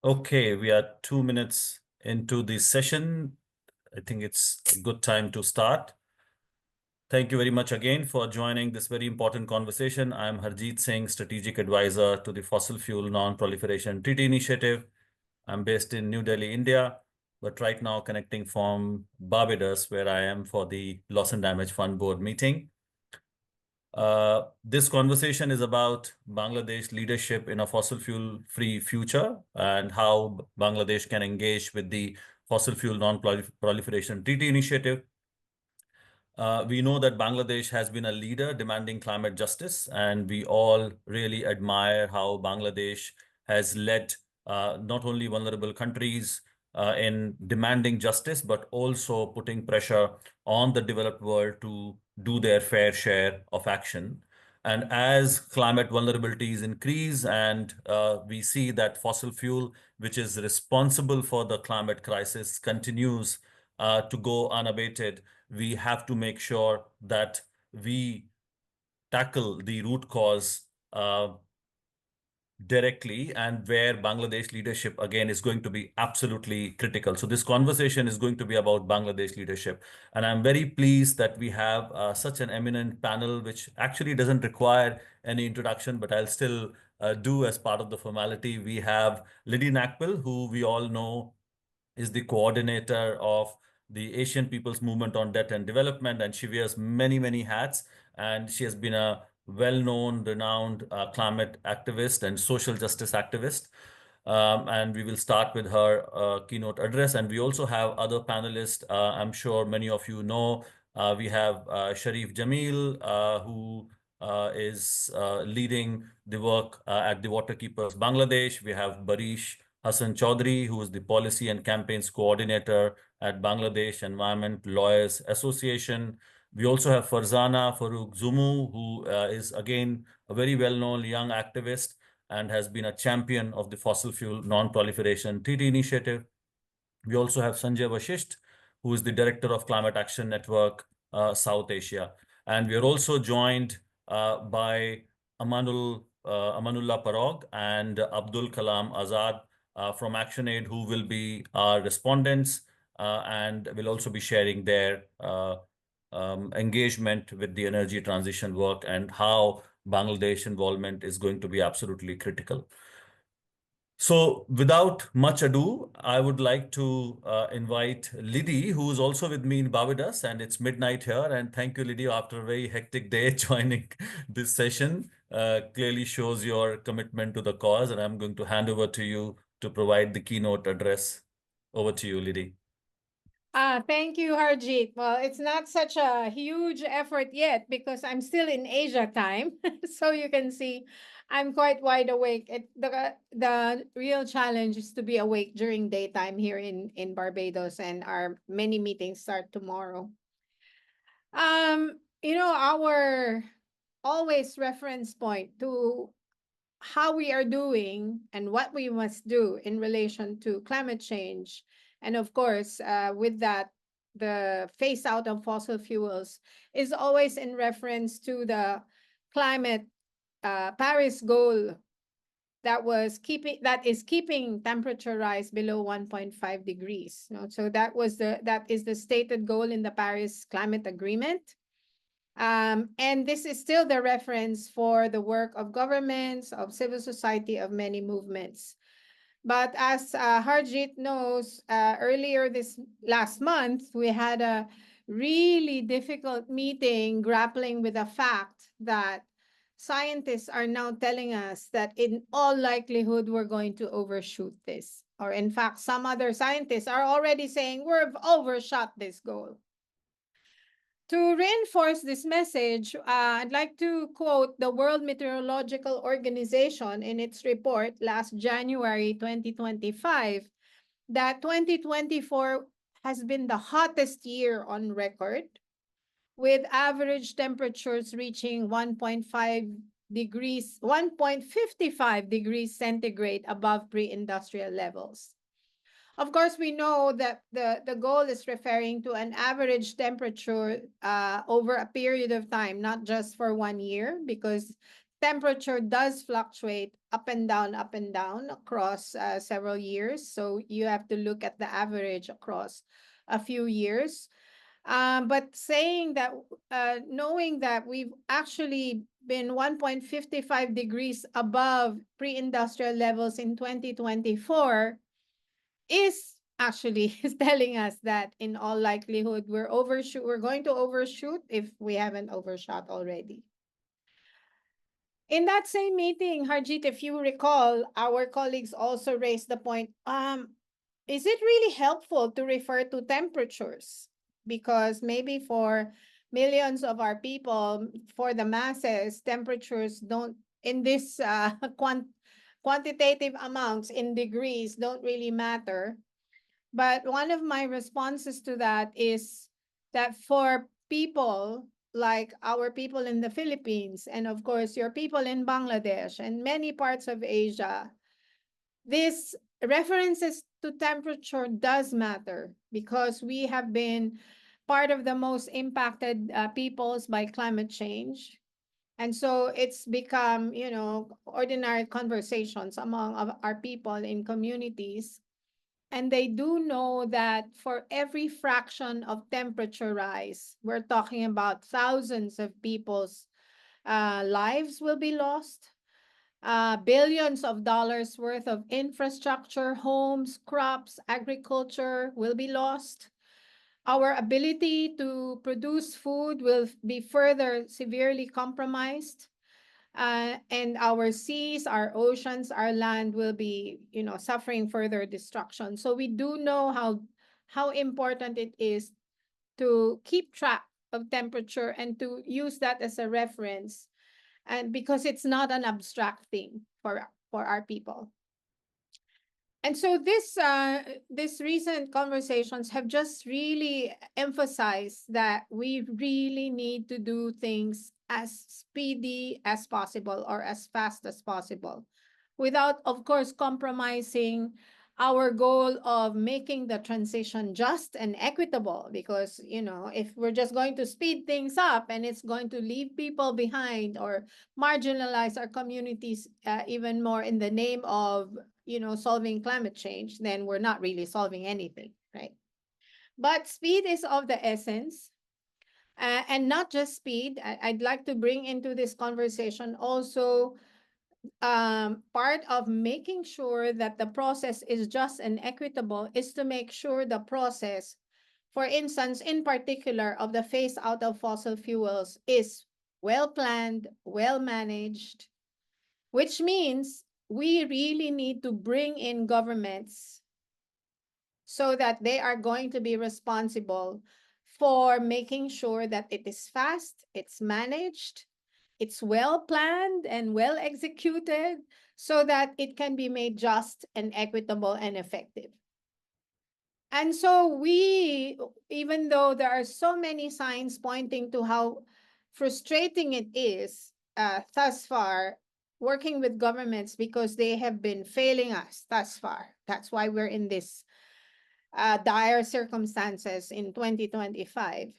Okay, we are 2 minutes into the session. I think it's a good time to start. Thank you very much again for joining this very important conversation. I'm Harjeet Singh, Strategic Advisor to the Fossil Fuel Non-Proliferation Treaty Initiative. I'm based in New Delhi, India, but right now connecting from Barbados, where I am for the Loss and Damage Fund Board meeting. This conversation is about Bangladesh leadership in a fossil fuel-free future and how Bangladesh can engage with the Fossil Fuel Non-Proliferation Treaty Initiative. We know that Bangladesh has been a leader demanding climate justice, and we all really admire how Bangladesh has led not only vulnerable countries in demanding justice, but also putting pressure on the developed world to do their fair share of action. And as climate vulnerabilities increase and we see that fossil fuel, which is responsible for the climate crisis, continues to go unabated, we have to make sure that we tackle the root cause directly, and where Bangladesh leadership again is going to be absolutely critical. So this conversation is going to be about Bangladesh leadership. And I'm very pleased that we have such an eminent panel, which actually doesn't require any introduction, but I'll still do as part of the formality. We have Liddy Nakpil, who we all know is the coordinator of the Asian People's Movement on Debt and Development, and she wears many, many hats. And she has been a well-known, renowned climate activist and social justice activist. And we will start with her keynote address. And we also have other panelists. I'm sure many of you know. We have Sharif Jamil, who is leading the work at the Waterkeepers Bangladesh. We have Barish Hassan Chaudhry, who is the Policy and Campaigns Coordinator at Bangladesh Environment Lawyers Association. We also have Farzana Farooq Zumu, who is again a very well-known young activist and has been a champion of the Fossil Fuel Non-Proliferation Treaty Initiative. We also have Sanjay Vashisht, who is the Director of Climate Action Network, South Asia. And we are also joined by Amanullah Parog and Abdul Kalam Azad from ActionAid, who will be our respondents and will also be sharing their engagement with the energy transition work and how Bangladesh involvement is going to be absolutely critical. So without much ado, I would like to invite Liddy, who is also with me in Barbados, and it's midnight here. And thank you, Liddy, after a very hectic day joining this session. Clearly shows your commitment to the cause, and I'm going to hand over to you to provide the keynote address. Over to you, Liddy. Thank you, Harjeet. Well, it's not such a huge effort yet because I'm still in Asia time. So you can see I'm quite wide awake. The real challenge is to be awake during daytime here in Barbados, and our many meetings start tomorrow. Our always reference point to how we are doing and what we must do in relation to climate change. And of course, with that, the phase out of fossil fuels is always in reference to the climate Paris goal that is keeping temperature rise below 1.5 degrees. So that is the stated goal in the Paris Climate Agreement. And this is still the reference for the work of governments, of civil society, of many movements. But as Harjeet knows, earlier this last month, we had a really difficult meeting grappling with the fact that scientists are now telling us that in all likelihood, we're going to overshoot this. Or in fact, some other scientists are already saying we've overshot this goal. To reinforce this message, I'd like to quote the World Meteorological Organization in its report last January 2025 that 2024 has been the hottest year on record, with average temperatures reaching 1.55 degrees centigrade above pre-industrial levels. Of course, we know that the goal is referring to an average temperature over a period of time, not just for 1 year, because temperature does fluctuate up and down across several years. So you have to look at the average across a few years. But saying that, knowing that we've actually been 1.55 degrees above pre-industrial levels in 2024 is actually is telling us that in all likelihood we're going to overshoot if we haven't overshot already. In that same meeting, Harjit, if you recall, our colleagues also raised the point, is it really helpful to refer to temperatures? Because maybe for millions of our people, for the masses, temperatures don't, in this quantitative amounts in degrees don't really matter. But one of my responses to that is that for people like our people in the Philippines, and of course your people in Bangladesh and many parts of Asia, this references to temperature does matter because we have been part of the most impacted peoples by climate change. And so it's become, ordinary conversations among our people in communities. And they do know that for every fraction of temperature rise, we're talking about thousands of people's lives will be lost, billions of dollars worth of infrastructure, homes, crops, agriculture will be lost. Our ability to produce food will be further severely compromised. And our seas, our oceans, our land will be, suffering further destruction. So we do know how important it is to keep track of temperature and to use that as a reference, and because it's not an abstract thing for our people. And so this recent conversations have just really emphasized that we really need to do things as speedy as possible or as fast as possible, without, of course, compromising our goal of making the transition just and equitable. Because, if we're just going to speed things up and it's going to leave people behind or marginalize our communities even more in the name of, solving climate change, then we're not really solving anything, right? But speed is of the essence. And not just speed, I'd like to bring into this conversation also part of making sure that the process is just and equitable is to make sure the process, for instance, in particular, of the phase out of fossil fuels is well planned, well managed, which means we really need to bring in governments so that they are going to be responsible for making sure that it is fast, it's managed, it's well planned and well executed so that it can be made just and equitable and effective. And so we, even though there are so many signs pointing to how frustrating it is thus far, working with governments because they have been failing us thus far. That's why we're in this dire circumstances in 2025.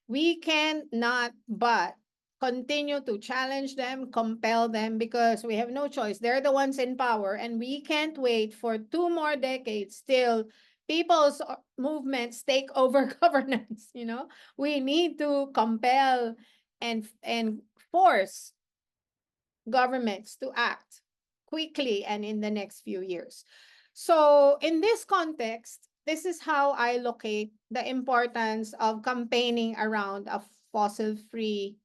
We cannot but continue to challenge them, compel them, because we have no choice. They're the ones in power, and we can't wait for 2 more decades till people's movements take over governance. We need to compel and force governments to act quickly and in the next few years. So in this context, this is how I locate the importance of campaigning around a fossil-free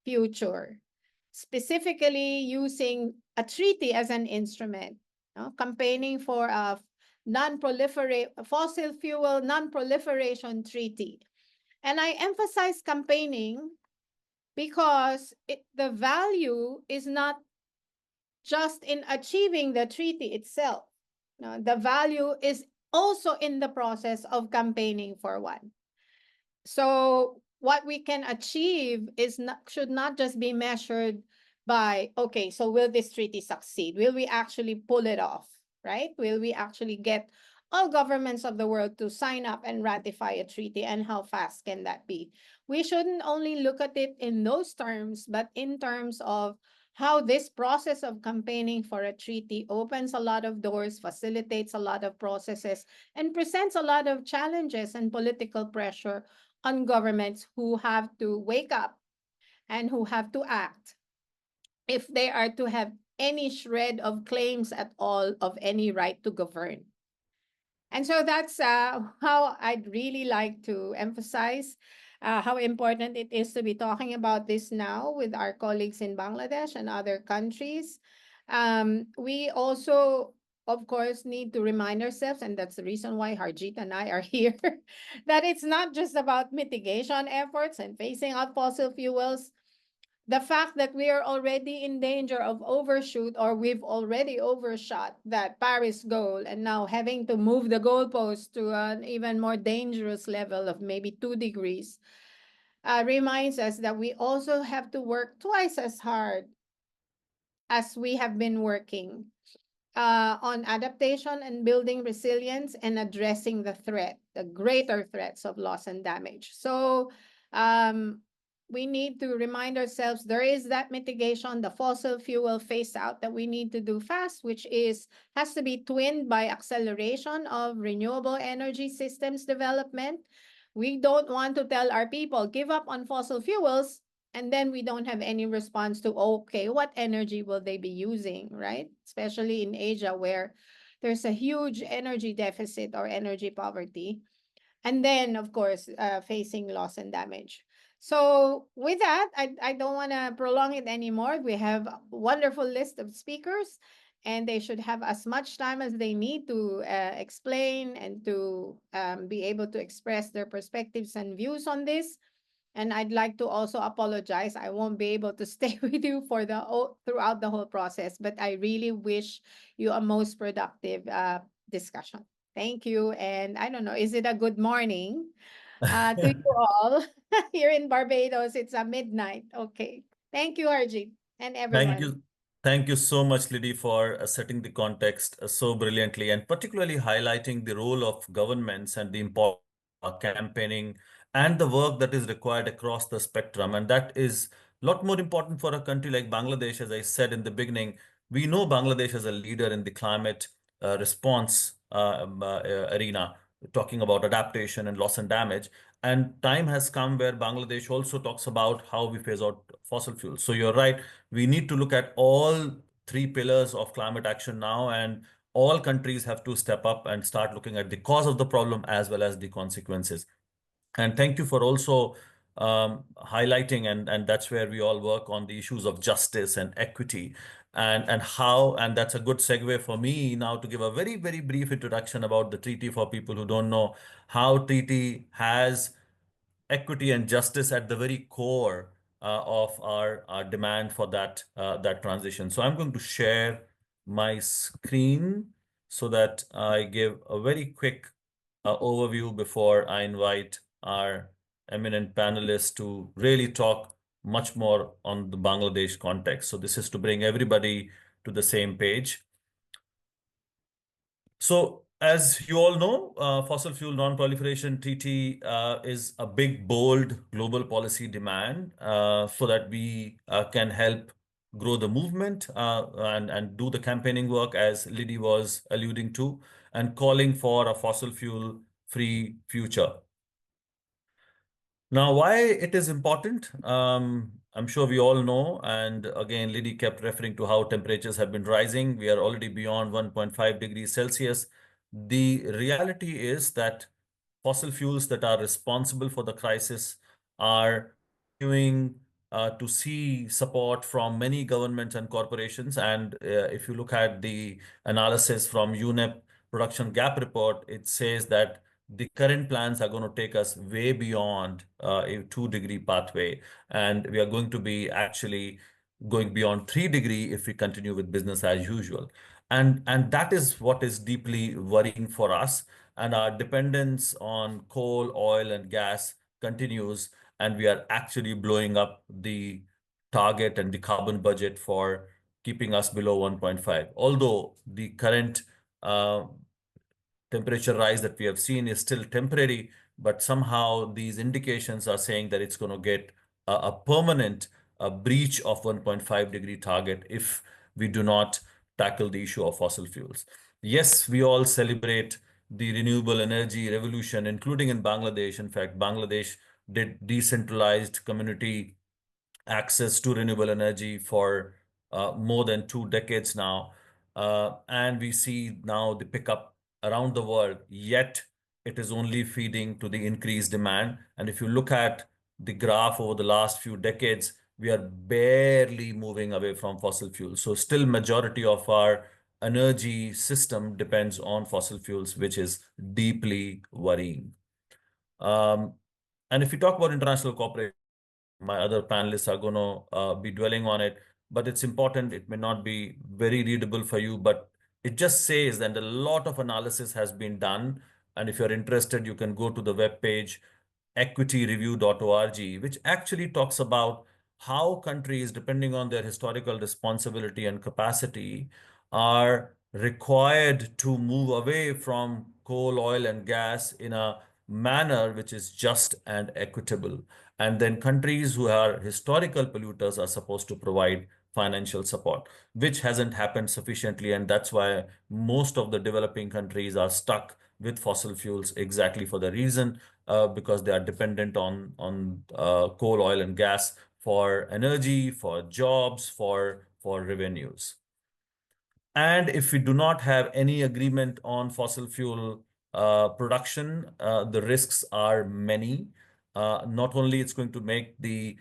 future, specifically using a treaty as an instrument, campaigning for a fossil fuel non-proliferation treaty. And I emphasize campaigning because the value is not just in achieving the treaty itself. The value is also in the process of campaigning for one. So what we can achieve should not just be measured by, okay, so will this treaty succeed? Will we actually pull it off, right? Will we actually get all governments of the world to sign up and ratify a treaty, and how fast can that be? We shouldn't only look at it in those terms, but in terms of how this process of campaigning for a treaty opens a lot of doors, facilitates a lot of processes, and presents a lot of challenges and political pressure on governments who have to wake up and who have to act if they are to have any shred of claims at all of any right to govern. And so that's how I'd really like to emphasize how important it is to be talking about this now with our colleagues in Bangladesh and other countries. We also, of course, need to remind ourselves, and that's the reason why Harjit and I are here, that it's not just about mitigation efforts and phasing out fossil fuels. The fact that we are already in danger of overshoot, or we've already overshot that Paris goal and now having to move the goalpost to an even more dangerous level of maybe 2 degrees, reminds us that we also have to work twice as hard as we have been working on adaptation and building resilience and addressing the threat, the greater threats of loss and damage. So um, we need to remind ourselves there is that mitigation, the fossil fuel phase out that we need to do fast, which is has to be twinned by acceleration of renewable energy systems development. We don't want to tell our people give up on fossil fuels and then we don't have any response to okay, what energy will they be using, right? Especially in Asia where there's a huge energy deficit or energy poverty, and then of course facing loss and damage. So with that, I don't want to prolong it anymore. We have a wonderful list of speakers and they should have as much time as they need to explain and to be able to express their perspectives and views on this. And I'd like to also apologize. I won't be able to stay with you for throughout the whole process, but I really wish you a most productive discussion. Thank you. And I don't know, is it a good morning to you all? Here in Barbados, it's a midnight. Okay. Thank you, Arjit, and Thank everyone. you. Thank you so much, Liddy, for setting the context so brilliantly and particularly highlighting the role of governments and the importance of campaigning and the work that is required across the spectrum. And that is a lot more important for a country like Bangladesh. As I said in the beginning, we know Bangladesh as a leader in the climate response arena, talking about adaptation and loss and damage. And time has come where Bangladesh also talks about how we phase out fossil fuels. So you're right, we need to look at all three pillars of climate action now, and all countries have to step up and start looking at the cause of the problem as well as the consequences. And thank you for also highlighting, and that's where we all work on the issues of justice and equity, and how, and that's a good segue for me now to give a very, very brief introduction about the treaty for people who don't know how treaty has equity and justice at the very core of our demand for that transition. So I'm going to share my screen so that I give a very quick overview before I invite our eminent panelists to really talk much more on the Bangladesh context. So this is to bring everybody to the same page. So, as you all know, fossil fuel non-proliferation treaty is a big, bold global policy demand so that we can help grow the movement and do the campaigning work, as Liddy was alluding to, and calling for a fossil fuel-free future. Now, why it is important, I'm sure we all know. And again, Liddy kept referring to how temperatures have been rising. We are already beyond 1.5 degrees Celsius. The reality is that fossil fuels that are responsible for the crisis are continuing to see support from many governments and corporations. And if you look at the analysis from UNEP Production Gap Report, it says that the current plans are going to take us way beyond a 2 degree pathway. And we are going to be actually going beyond 3 degree if we continue with business as usual. And that is what is deeply worrying for us. And our dependence on coal, oil, and gas continues. And we are actually blowing up the target and the carbon budget for keeping us below 1.5. Although the current uh, temperature rise that we have seen is still temporary, but somehow these indications are saying that it's going to get a permanent a breach of 1.5-degree target if we do not tackle the issue of fossil fuels. Yes, we all celebrate the renewable energy revolution, including in Bangladesh. In fact, Bangladesh did decentralized community access to renewable energy for more than 2 decades now. And we see now the pickup around the world, yet it is only feeding to the increased demand. And if you look at the graph over the last few decades, we are barely moving away from fossil fuels. So still majority of our energy system depends on fossil fuels, which is deeply worrying. Um, and if we talk about international cooperation, my other panelists are going to be dwelling on it, but it's important. It may not be very readable for you, but it just says that a lot of analysis has been done. And if you're interested, you can go to the webpage equityreview.org, which actually talks about how countries, depending on their historical responsibility and capacity, are required to move away from coal, oil, and gas in a manner which is just and equitable. And then countries who are historical polluters are supposed to provide financial support, which hasn't happened sufficiently. And that's why most of the developing countries are stuck with fossil fuels exactly for the reason, because they are dependent on coal, oil, and gas for energy, for jobs, for revenues. And if we do not have any agreement on fossil fuel production, the risks are many. Not only it's going to make the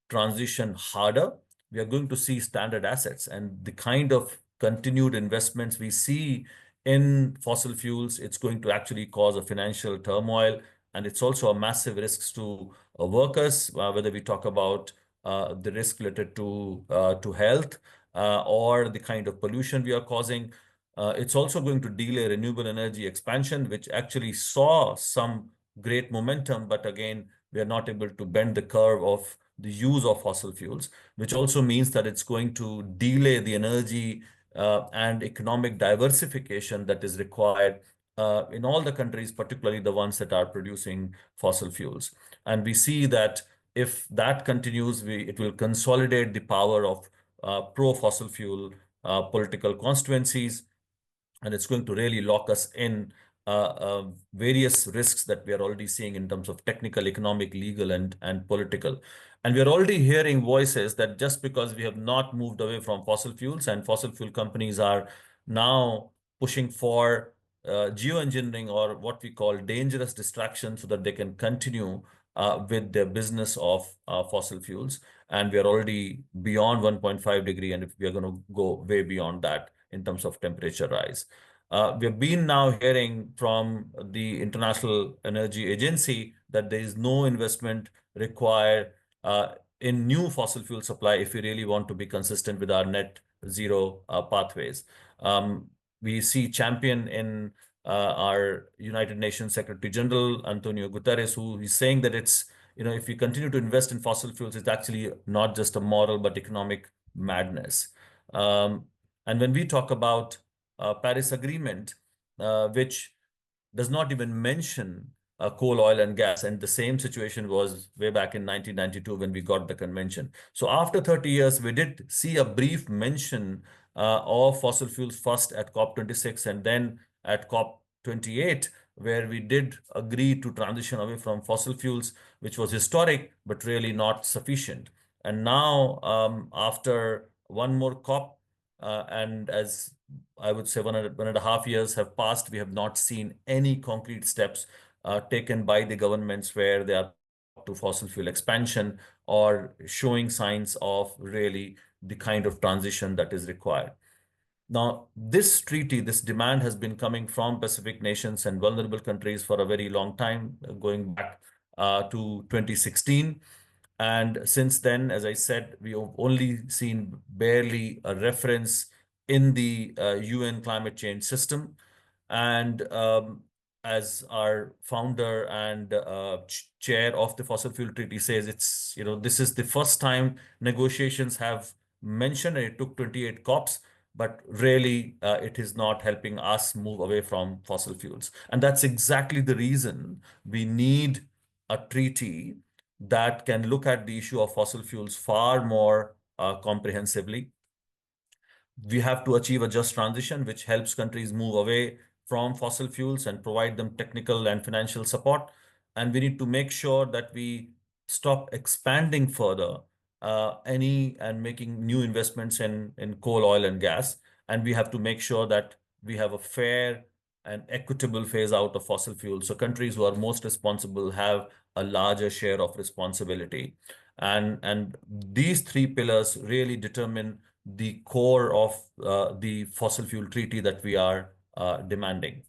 transition harder, we are going to see standard assets and the kind of continued investments we see in fossil fuels. It's going to actually cause a financial turmoil, and it's also a massive risk to workers, whether we talk about the risk related to health or the kind of pollution we are causing. It's also going to delay renewable energy expansion, which actually saw some great momentum, but again, we are not able to bend the curve of the use of fossil fuels, which also means that it's going to delay the energy and economic diversification that is required in all the countries, particularly the ones that are producing fossil fuels. And we see that if that continues, it will consolidate the power of pro-fossil fuel political constituencies, and it's going to really lock us in various risks that we are already seeing in terms of technical, economic, legal, and political. And we are already hearing voices that just because we have not moved away from fossil fuels, and fossil fuel companies are now pushing for geoengineering, or what we call dangerous distractions, so that they can continue with their business of fossil fuels. And we are already beyond 1.5 degree, and if we are going to go way beyond that in terms of temperature rise. We've been now hearing from the International Energy Agency that there is no investment required in new fossil fuel supply if we really want to be consistent with our net zero pathways. We see champion in our United Nations Secretary General, Antonio Guterres, who is saying that it's, if we continue to invest in fossil fuels, it's actually not just a moral but economic madness. And when we talk about Paris Agreement, which does not even mention coal, oil, and gas. And the same situation was way back in 1992 when we got the convention. So after 30 years, we did see a brief mention of fossil fuels, first at COP26 and then at COP28, where we did agree to transition away from fossil fuels, which was historic, but really not sufficient. And now, after one more COP, and as I would say 1.5 years have passed, we have not seen any concrete steps taken by the governments where they are to fossil fuel expansion or showing signs of really the kind of transition that is required. Now, this treaty, this demand has been coming from Pacific nations and vulnerable countries for a very long time, going back to 2016. And since then, as I said, we have only seen barely a reference in the UN climate change system. And as our founder and chair of the Fossil Fuel Treaty says, this is the first time negotiations have mentioned, and it took 28 COPs, but really it is not helping us move away from fossil fuels. And that's exactly the reason we need a treaty that can look at the issue of fossil fuels far more comprehensively. We have to achieve a just transition, which helps countries move away from fossil fuels and provide them technical and financial support. And we need to make sure that we stop expanding further any and making new investments in coal, oil, and gas. And we have to make sure that we have a fair and equitable phase out of fossil fuels. So countries who are most responsible have a larger share of responsibility. And these three pillars really determine the core of the fossil fuel treaty that we are demanding.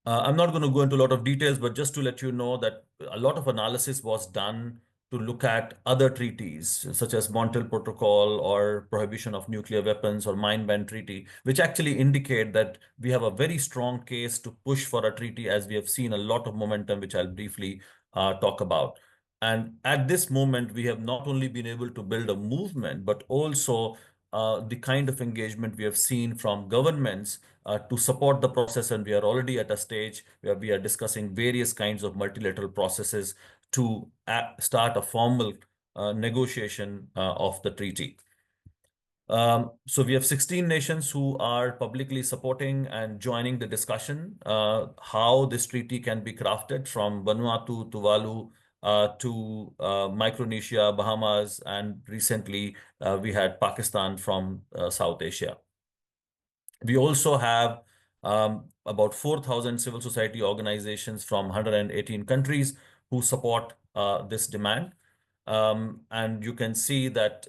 I'm not going to go into a lot of details, but just to let you know that a lot of analysis was done to look at other treaties, such as Montreal Protocol or Prohibition of Nuclear Weapons or Mine Ban Treaty, which actually indicate that we have a very strong case to push for a treaty, as we have seen a lot of momentum, which I'll briefly talk about. And at this moment, we have not only been able to build a movement, but also the kind of engagement we have seen from governments to support the process. And we are already at a stage where we are discussing various kinds of multilateral processes to start a formal negotiation of the treaty. So we have 16 nations who are publicly supporting and joining the discussion how this treaty can be crafted, from Vanuatu, Tuvalu, Micronesia, Bahamas, and recently we had Pakistan from South Asia. We also have about 4,000 civil society organizations from 118 countries who support this demand. And you can see that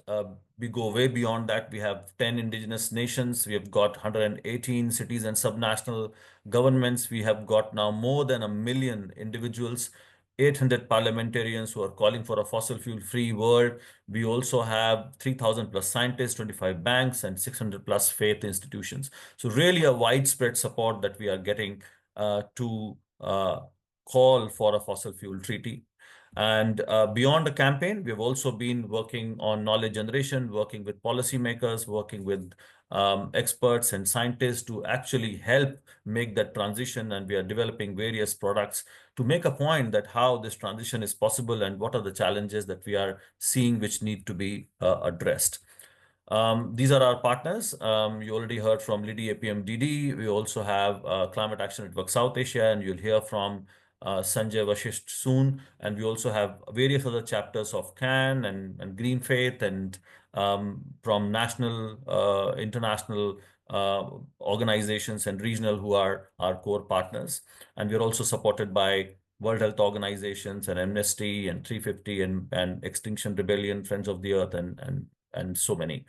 we go way beyond that. We have 10 indigenous nations. We have got 118 cities and subnational governments. We have got now more than 1 million individuals, 800 parliamentarians who are calling for a fossil fuel free world. We also have 3,000 plus scientists, 25 banks, and 600 plus faith institutions. So really a widespread support that we are getting to call for a fossil fuel treaty. And beyond the campaign, we have also been working on knowledge generation, working with policymakers, working with experts and scientists to actually help make that transition. And we are developing various products to make a point that how this transition is possible and what are the challenges that we are seeing which need to be addressed. These are our partners. You already heard from Lidi APMDD. We also have Climate Action Network South Asia, and you'll hear from Sanjay Vashisht soon. And we also have various other chapters of CAN and Green Faith, and from national, international organizations and regional who are our core partners. And we're also supported by World Health Organizations and Amnesty and 350 and Extinction Rebellion, Friends of the Earth, and so many.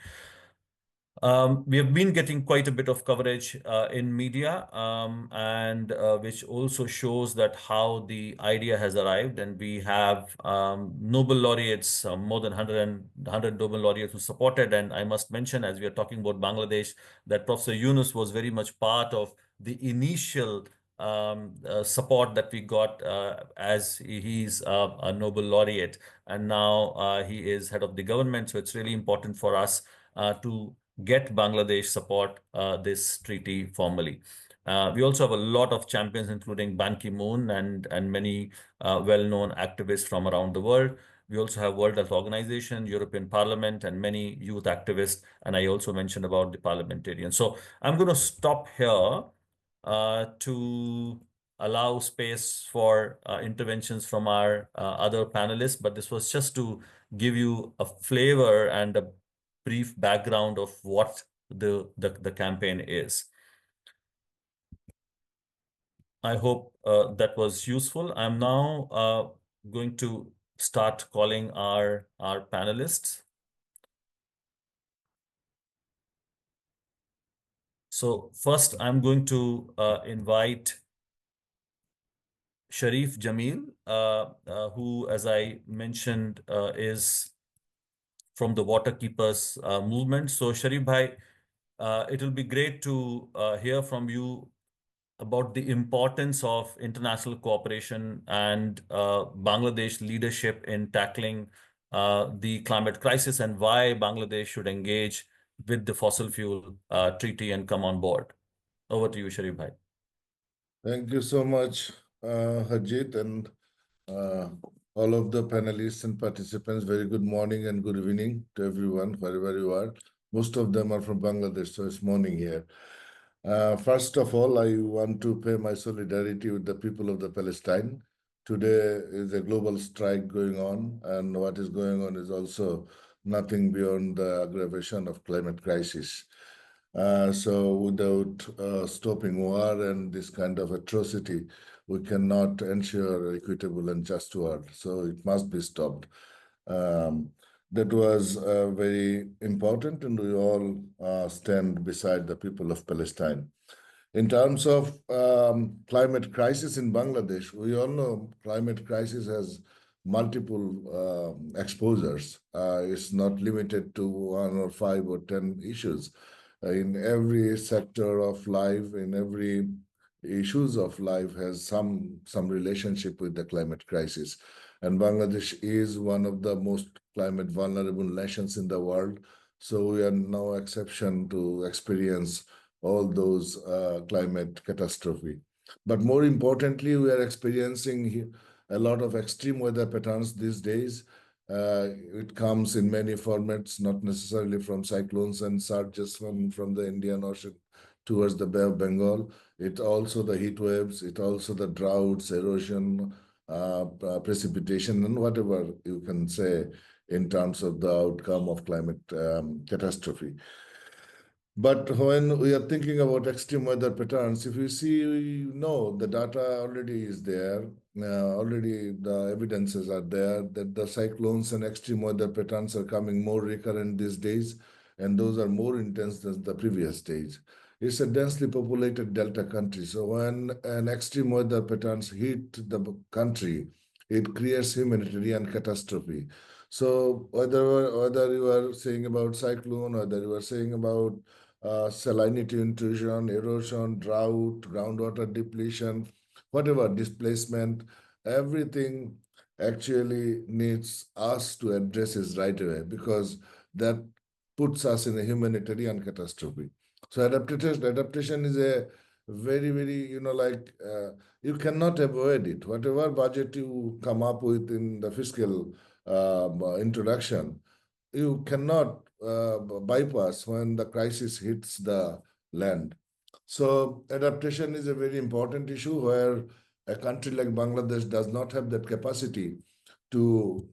We have been getting quite a bit of coverage in media, and which also shows that how the idea has arrived. And we have Nobel laureates, more than 100 Nobel laureates who supported. And I must mention, as we are talking about Bangladesh, that Professor Yunus was very much part of the initial support that we got as he's a Nobel laureate. And now he is head of the government. So it's really important for us to get Bangladesh support this treaty formally. We also have a lot of champions, including Ban Ki-moon and many well-known activists from around the world. We also have World Health Organization, European Parliament, and many youth activists. And I also mentioned about the parliamentarians. So I'm going to stop here to allow space for interventions from our other panelists. But this was just to give you a flavor and a brief background of what the campaign is. I hope that was useful. I'm now going to start calling our panelists. So first, I'm going to invite Sharif Jamil, who, as I mentioned, is from the Water Keepers movement. So Sharif Bhai, it will be great to hear from you about the importance of international cooperation and Bangladesh leadership in tackling the climate crisis, and why Bangladesh should engage with the fossil fuel treaty and come on board. Over to you, Sharif Bhai. Thank you so much, Harjit. And Uh, all of the panelists and participants, very good morning and good evening to everyone, wherever you are. Most of them are from Bangladesh, so it's morning here. First of all, I want to pay my solidarity with the people of the Palestine. Today is a global strike going on, and what is going on is also nothing beyond the aggravation of climate crisis. So without stopping war and this kind of atrocity, we cannot ensure equitable and just world. So it must be stopped. Um, that was very important, and we all stand beside the people of Palestine. In terms of climate crisis in Bangladesh, we all know climate crisis has multiple exposures. It's not limited to one or five or 10 issues. In every sector of life, in every issues of life has some relationship with the climate crisis. And Bangladesh is one of the most climate vulnerable nations in the world. So we are no exception to experience all those climate catastrophe. But more importantly, we are experiencing a lot of extreme weather patterns these days. It comes in many formats, not necessarily from cyclones and surges from the Indian Ocean towards the Bay of Bengal. It also the heat waves, it also the droughts, erosion, precipitation, and whatever you can say in terms of the outcome of climate catastrophe. But when we are thinking about extreme weather patterns, if you see, you know, the data already is there. Already the evidences are there that the cyclones and extreme weather patterns are coming more recurrent these days, and those are more intense than the previous days. It's a densely populated delta country. So when an extreme weather patterns hit the country, it creates humanitarian catastrophe. So whether you are saying about cyclone, whether you are saying about salinity intrusion, erosion, drought, groundwater depletion, whatever, displacement, everything actually needs us to address it right away because that puts us in a humanitarian catastrophe. So adaptation is a very, very, you cannot avoid it. Whatever budget you come up with in the fiscal introduction, you cannot bypass when the crisis hits the land. So adaptation is a very important issue where a country like Bangladesh does not have that capacity to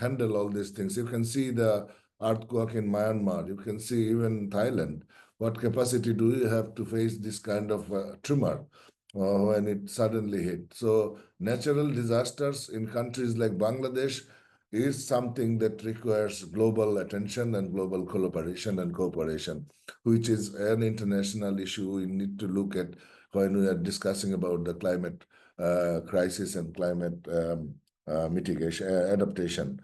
handle all these things. You can see the earthquake in Myanmar. You can see even Thailand. What capacity do you have to face this kind of tremor when it suddenly hit? So natural disasters in countries like Bangladesh is something that requires global attention and global collaboration and cooperation, which is an international issue we need to look at when we are discussing about the climate crisis and climate mitigation, adaptation.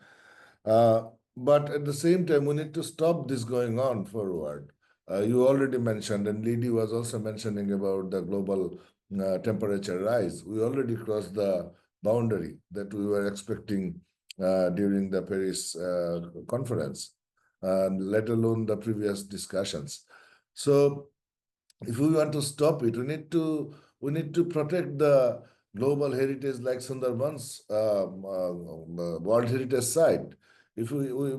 Uh, but at the same time, we need to stop this going on forward. You already mentioned, and Lady was also mentioning about the global temperature rise. We already crossed the boundary that we were expecting during the Paris conference, let alone the previous discussions. So if we want to stop it, we need to protect the global heritage like Sundarbans, World Heritage Site. If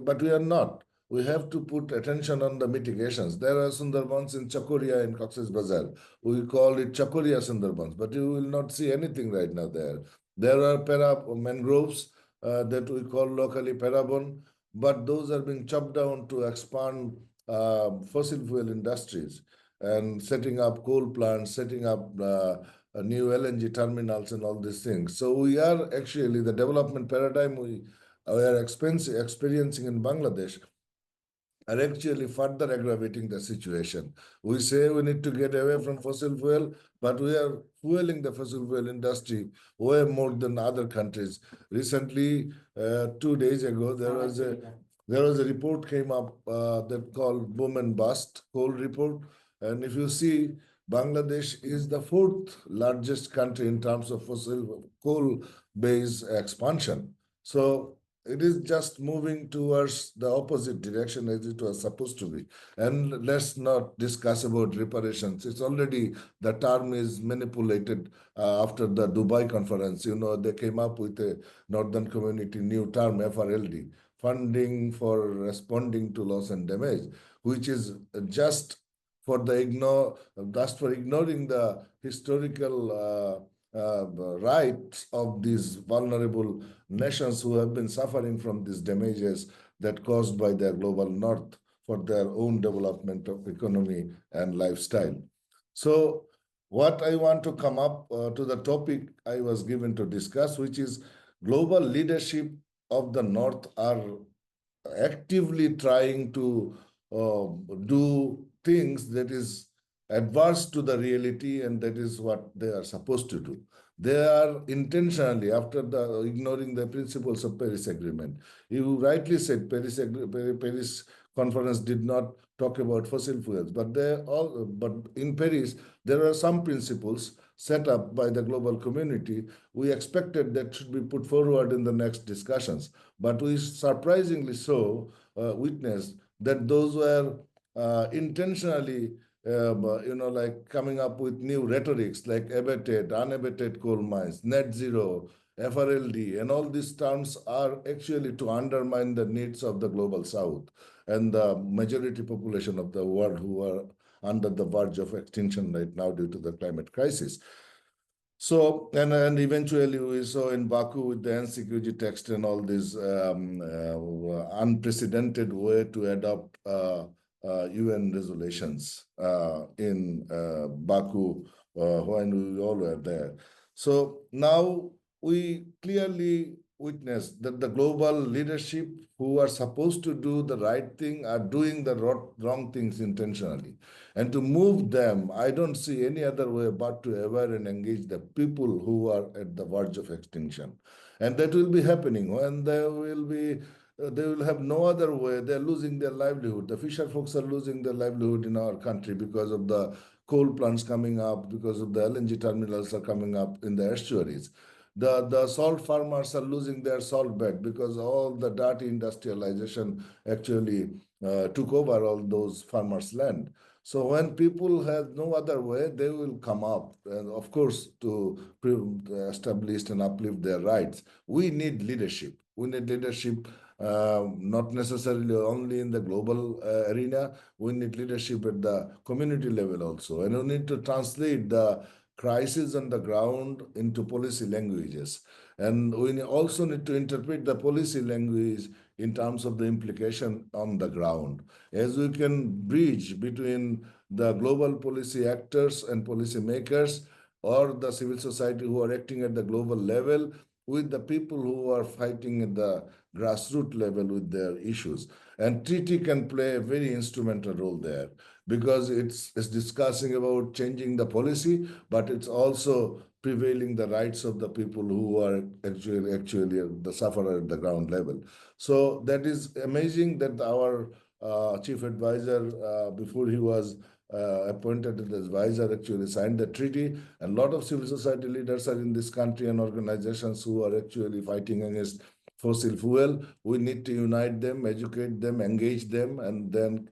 but we are not. We have to put attention on the mitigations. There are Sundarbans in Chakoria in Cox's Bazar. We call it Chakoria Sundarbans, but you will not see anything right now there. There are mangroves that we call locally parabon, but those are being chopped down to expand fossil fuel industries and setting up coal plants, setting up new LNG terminals and all these things. So we are actually the development paradigm we are experiencing in Bangladesh are actually further aggravating the situation. We say we need to get away from fossil fuel, but we are fueling the fossil fuel industry way more than other countries. Recently, 2 days ago, there was a report came up that called boom and bust coal report, and if you see, Bangladesh is the fourth largest country in terms of fossil coal based expansion. So it is just moving towards the opposite direction as it was supposed to be. And let's not discuss about reparations. It's already, the term is manipulated after the Dubai conference. You know, they came up with a Northern Community new term, FRLD, funding for responding to loss and damage, which is just just for ignoring the historical rights of these vulnerable nations who have been suffering from these damages that caused by their global north for their own development of economy and lifestyle. So what I want to come up to the topic I was given to discuss, which is global leadership of the North are actively trying to uh, do things that is adverse to the reality, and that is what they are supposed to do. They are intentionally, after the ignoring the principles of Paris Agreement. You rightly said Paris conference did not talk about fossil fuels, but but in Paris there are some principles set up by the global community. We expected that should be put forward in the next discussions, but we surprisingly so witnessed that those were intentionally, like coming up with new rhetorics like abated, unabated coal mines, net zero, FRLD, and all these terms are actually to undermine the needs of the global south and the majority population of the world who are under the verge of extinction right now due to the climate crisis. So, and eventually we saw in Baku with the security text and all this unprecedented way to adopt UN resolutions in Baku when we all were there. So now we clearly witness that the global leadership who are supposed to do the right thing are doing the wrong things intentionally. And to move them, I don't see any other way but to aware and engage the people who are at the verge of extinction. And that will be happening when they will have no other way. They're losing their livelihood. The fisher folks are losing their livelihood in our country because of the coal plants coming up, because of the LNG terminals are coming up in the estuaries. The salt farmers are losing their salt bed because all the dirty industrialization actually took over all those farmers' land. So when people have no other way, they will come up, and of course, to establish and uplift their rights. We need leadership. We need leadership, not necessarily only in the global arena. We need leadership at the community level also, and we need to translate the crisis on the ground into policy languages. And we also need to interpret the policy language in terms of the implication on the ground. As we can bridge between the global policy actors and policy makers or the civil society who are acting at the global level with the people who are fighting at the grassroots level with their issues. And treaty can play a very instrumental role there because it's discussing about changing the policy, but it's also prevailing the rights of the people who are actually the sufferer at the ground level. So that is amazing that our chief advisor, before he was appointed as advisor, actually signed the treaty. And a lot of civil society leaders are in this country and organizations who are actually fighting against fossil fuel. We need to unite them, educate them, engage them, and then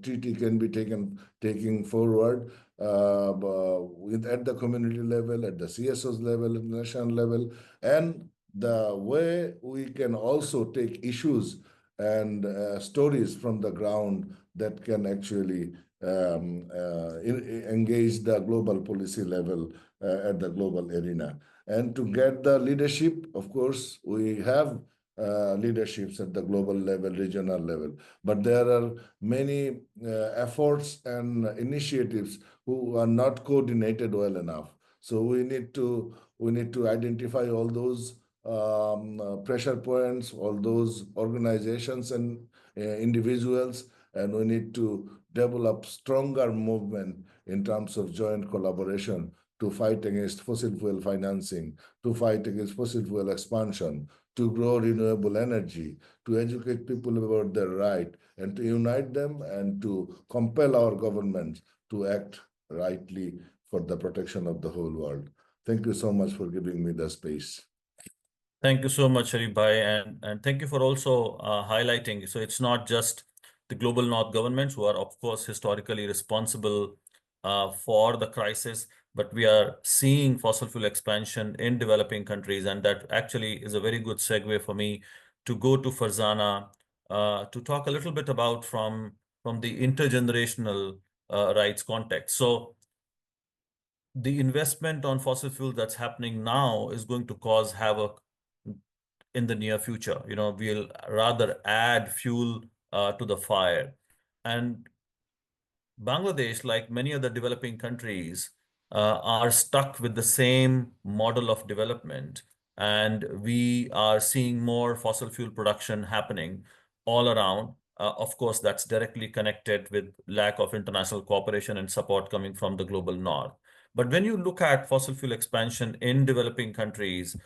treaty can be taken forward at the community level, at the CSOs level, at the national level, and the way we can also take issues and stories from the ground that can actually engage the global policy level at the global arena. And to get the leadership, of course, we have leaderships at the global level, regional level, but there are many efforts and initiatives who are not coordinated well enough. So we need to identify all those pressure points, all those organizations and individuals, and we need to develop stronger movement in terms of joint collaboration to fight against fossil fuel financing, to fight against fossil fuel expansion, to grow renewable energy, to educate people about their right, and to unite them and to compel our governments to act rightly for the protection of the whole world. Thank you so much for giving me the space. Thank you so much, Sharif Bhai, and thank you for also highlighting. So it's not just the global North governments who are, of course, historically responsible for the crisis, but we are seeing fossil fuel expansion in developing countries, and that actually is a very good segue for me to go to Farzana to talk a little bit about from the intergenerational rights context. So the investment on fossil fuel that's happening now is going to cause havoc in the near future. We'll rather add fuel to the fire. And Bangladesh, like many other developing countries, are stuck with the same model of development. And we are seeing more fossil fuel production happening all around. Of course, that's directly connected with lack of international cooperation and support coming from the global north. But when you look at fossil fuel expansion in developing countries,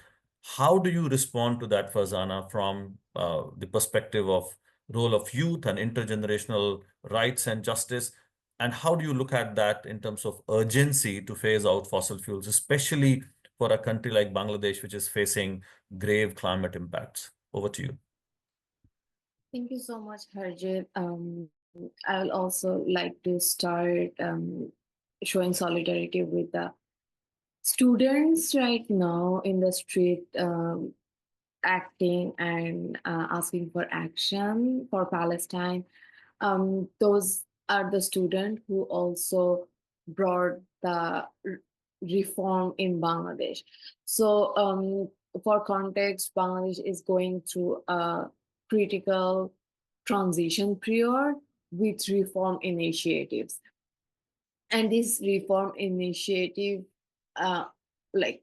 how do you respond to that, Farzana, from the perspective of role of youth and intergenerational rights and justice? And how do you look at that in terms of urgency to phase out fossil fuels, especially for a country like Bangladesh, which is facing grave climate impacts? Over to you. Thank you so much, Harjit. I will also like to start showing solidarity with the students right now in the street, acting and asking for action for Palestine. Those are the students who also brought the reform in Bangladesh. So, for context, Bangladesh is going through a critical transition period with reform initiatives. And this reform initiative, uh, like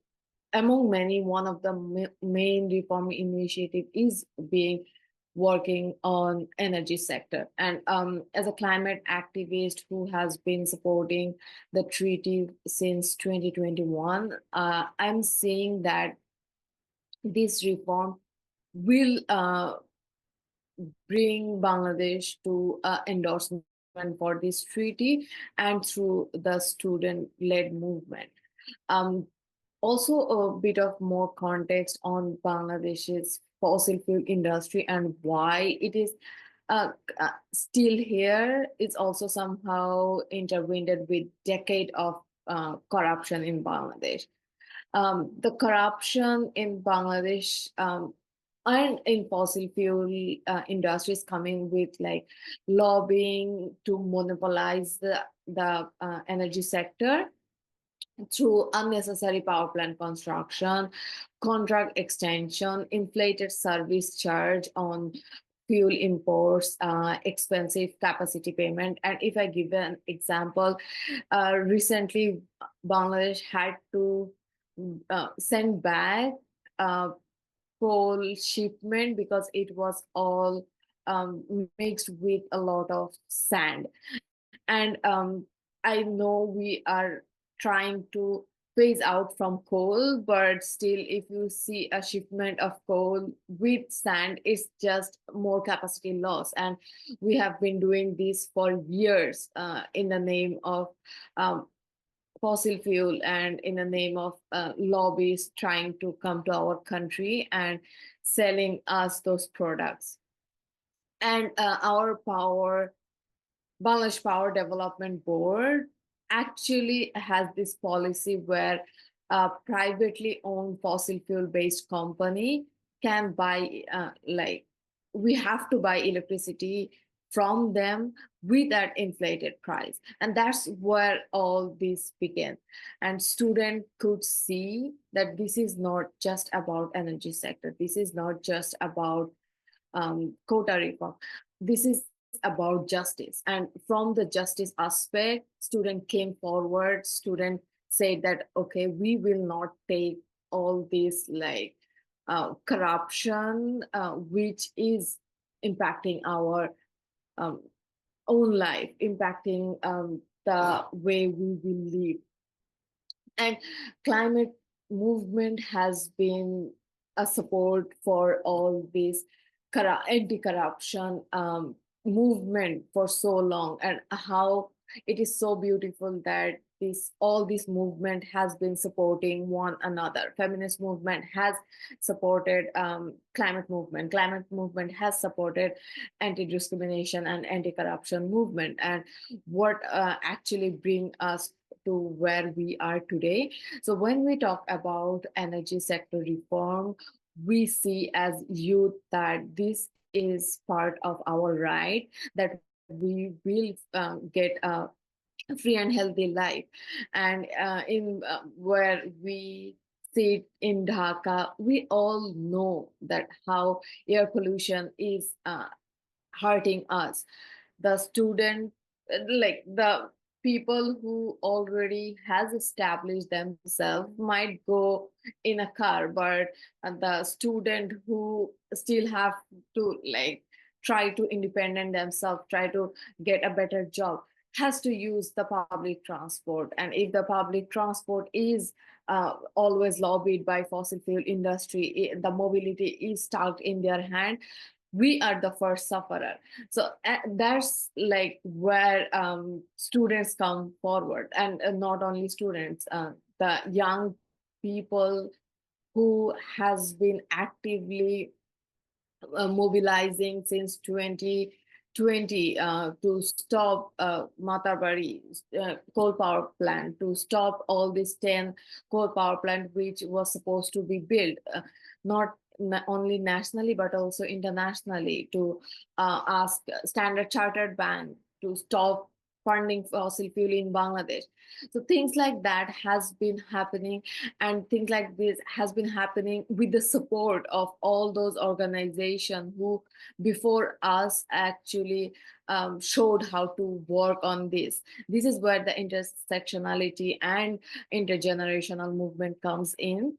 among many, one of the main reform initiative is being working on energy sector. And as a climate activist who has been supporting the treaty since 2021, I'm seeing that this reform will bring Bangladesh to endorsement for this treaty and through the student-led movement. Also, a bit of more context on Bangladesh's fossil fuel industry and why it is still here. It's also somehow intertwined with decade of corruption in Bangladesh. The corruption in Bangladesh and in fossil fuel industries coming with like lobbying to monopolize the energy sector through unnecessary power plant construction, contract extension, inflated service charge on fuel imports, expensive capacity payment. And if I give an example, recently Bangladesh had to send back coal shipment because it was all mixed with a lot of sand. And I know we are trying to phase out from coal, but still, if you see a shipment of coal with sand, it's just more capacity loss. And we have been doing this for years in the name of fossil fuel and in the name of lobbies trying to come to our country and selling us those products. And our Bangladesh Power Development Board actually has this policy where a privately owned fossil fuel based company can buy, we have to buy electricity from them with that inflated price. And that's where all this began. And students could see that this is not just about energy sector. This is not just about quota reform. This is about justice. And from the justice aspect, student came forward, student said that, okay, we will not take all this like corruption, which is impacting our own life, impacting the way we will live. And climate movement has been a support for all this anti-corruption movement for so long, and how it is so beautiful that all this movement has been supporting one another. Feminist movement has supported climate movement has supported anti-discrimination and anti-corruption movement, and what actually bring us to where we are today. So when we talk about energy sector reform, we see as youth that this is part of our right, that we will get a free and healthy life. And in where we sit in Dhaka, we all know that how air pollution is hurting us. The student, like the people who already has established themselves might go in a car, but the student who still have to like try to independent themselves, try to get a better job, has to use the public transport. And if the public transport is always lobbied by fossil fuel industry, the mobility is stuck in their hand, we are the first sufferer. So that's like where students come forward, and not only students, the young people who has been actively mobilizing since 2020 to stop Matabari coal power plant, to stop all these 10 coal power plant which was supposed to be built, not only nationally but also internationally, to ask Standard Chartered Bank to stop funding fossil fuel in Bangladesh. So things like that has been happening, and things like this has been happening with the support of all those organizations who before us actually showed how to work on this. This is where the intersectionality and intergenerational movement comes in.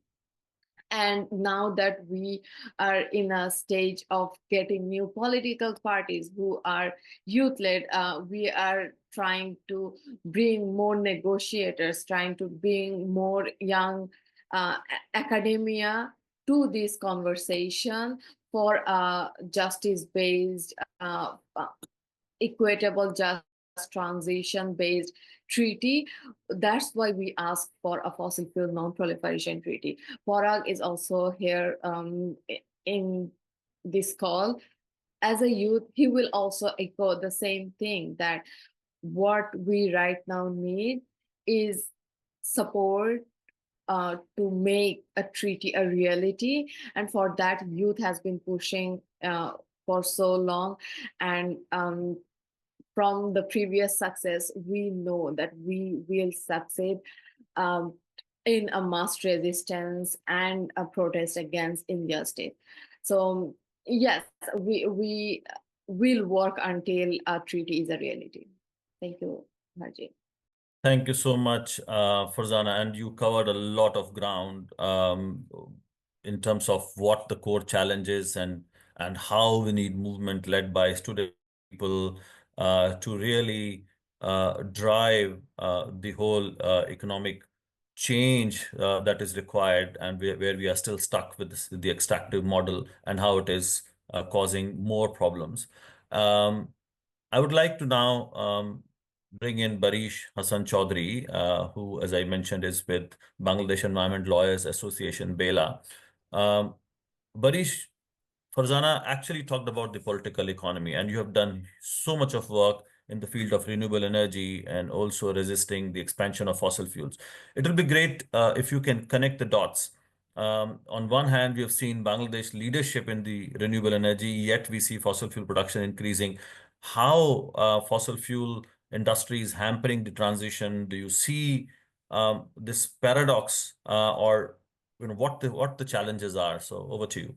And now that we are in a stage of getting new political parties who are youth-led, we are trying to bring more negotiators, trying to bring more young academia to this conversation for a justice-based, equitable, just transition-based treaty. That's why we ask for a fossil fuel non-proliferation treaty. Parag is also here in this call. As a youth, he will also echo the same thing, that what we right now need is support to make a treaty a reality. And for that, youth has been pushing for so long. And from the previous success, we know that we will succeed um, in a mass resistance and a protest against injustice. So yes, we will work until a treaty is a reality. Thank you, Harjeet. Thank you so much, Farzana, and you covered a lot of ground in terms of what the core challenge is, and how we need movement led by student people to really drive the whole economic change that is required, and where we are still stuck with the extractive model and how it is causing more problems. I would like to now bring in Barish Hassan Chaudhry, who, as I mentioned, is with Bangladesh Environment Lawyers Association, BELA. Barish, Farzana actually talked about the political economy, and you have done so much of work in the field of renewable energy and also resisting the expansion of fossil fuels. It will be great if you can connect the dots. On one hand, we have seen Bangladesh leadership in the renewable energy, yet we see fossil fuel production increasing. How fossil fuel industry is hampering the transition? Do you see this paradox, or what the challenges are? So over to you.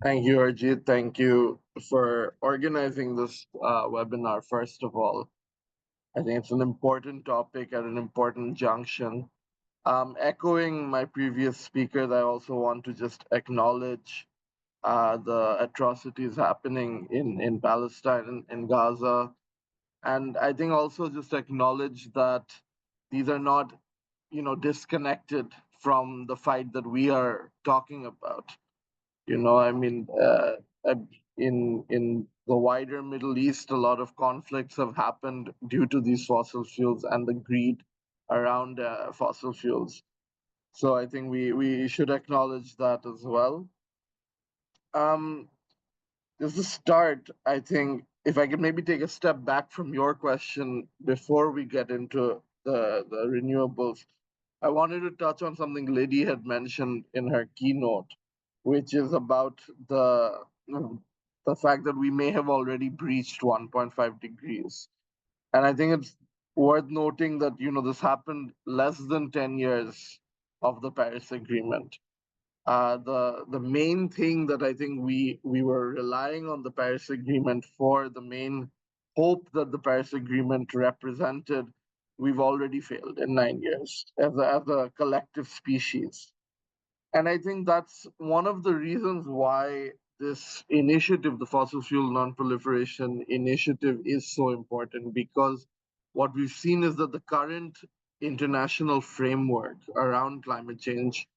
Thank you, Arjit. Thank you for organizing this webinar, first of all. I think it's an important topic at an important junction. Echoing my previous speakers, I also want to just acknowledge the atrocities happening in Palestine, in Gaza. And I think also just acknowledge that these are not, disconnected from the fight that we are talking about. I mean, in the wider Middle East, a lot of conflicts have happened due to these fossil fuels and the greed around fossil fuels. So I think we should acknowledge that as well. Um, just to start, I think if I could maybe take a step back from your question before we get into the renewables, I wanted to touch on something Liddy had mentioned in her keynote, which is about the fact that we may have already breached 1.5 degrees. And I think it's worth noting that this happened less than 10 years of the Paris Agreement. The main thing that I think we were relying on the Paris Agreement for, the main hope that the Paris Agreement represented, we've already failed in 9 years as a collective species. And I think that's one of the reasons why this initiative, the Fossil Fuel Non-Proliferation Initiative, is so important, because what we've seen is that the current international framework around climate change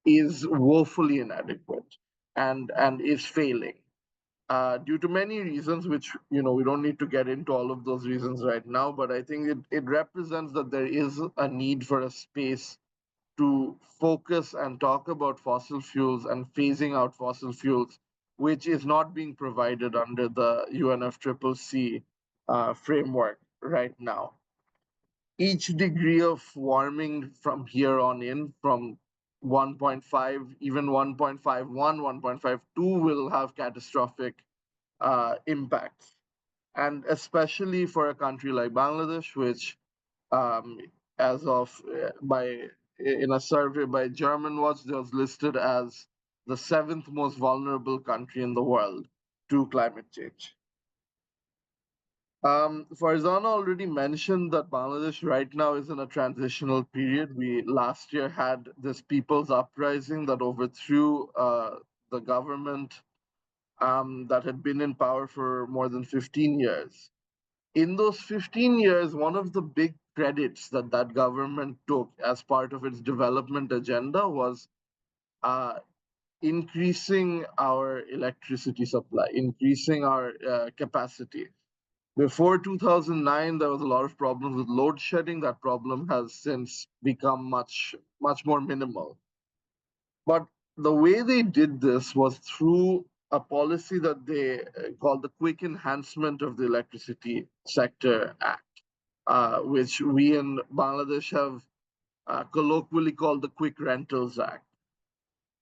is woefully inadequate and is failing due to many reasons, which we don't need to get into all of those reasons right now. But I think it represents that there is a need for a space to focus and talk about fossil fuels and phasing out fossil fuels, which is not being provided under the UNFCCC framework right now. Each degree of warming from here on in, from 1.5, even 1.51, 1.52, will have catastrophic impacts. And especially for a country like Bangladesh, which, um, as of in a survey by German Watch, was listed as the 7th most vulnerable country in the world to climate change. Farzana already mentioned that Bangladesh right now is in a transitional period. We last year had this people's uprising that overthrew the government that had been in power for more than 15 years. In those 15 years, one of the big credits that that government took as part of its development agenda was increasing our electricity supply, increasing our capacity. Before 2009, there was a lot of problems with load shedding. That problem has since become much more minimal. But the way they did this was through a policy that they called the Quick Enhancement of the Electricity Sector Act, which we in Bangladesh have colloquially called the Quick Rentals Act.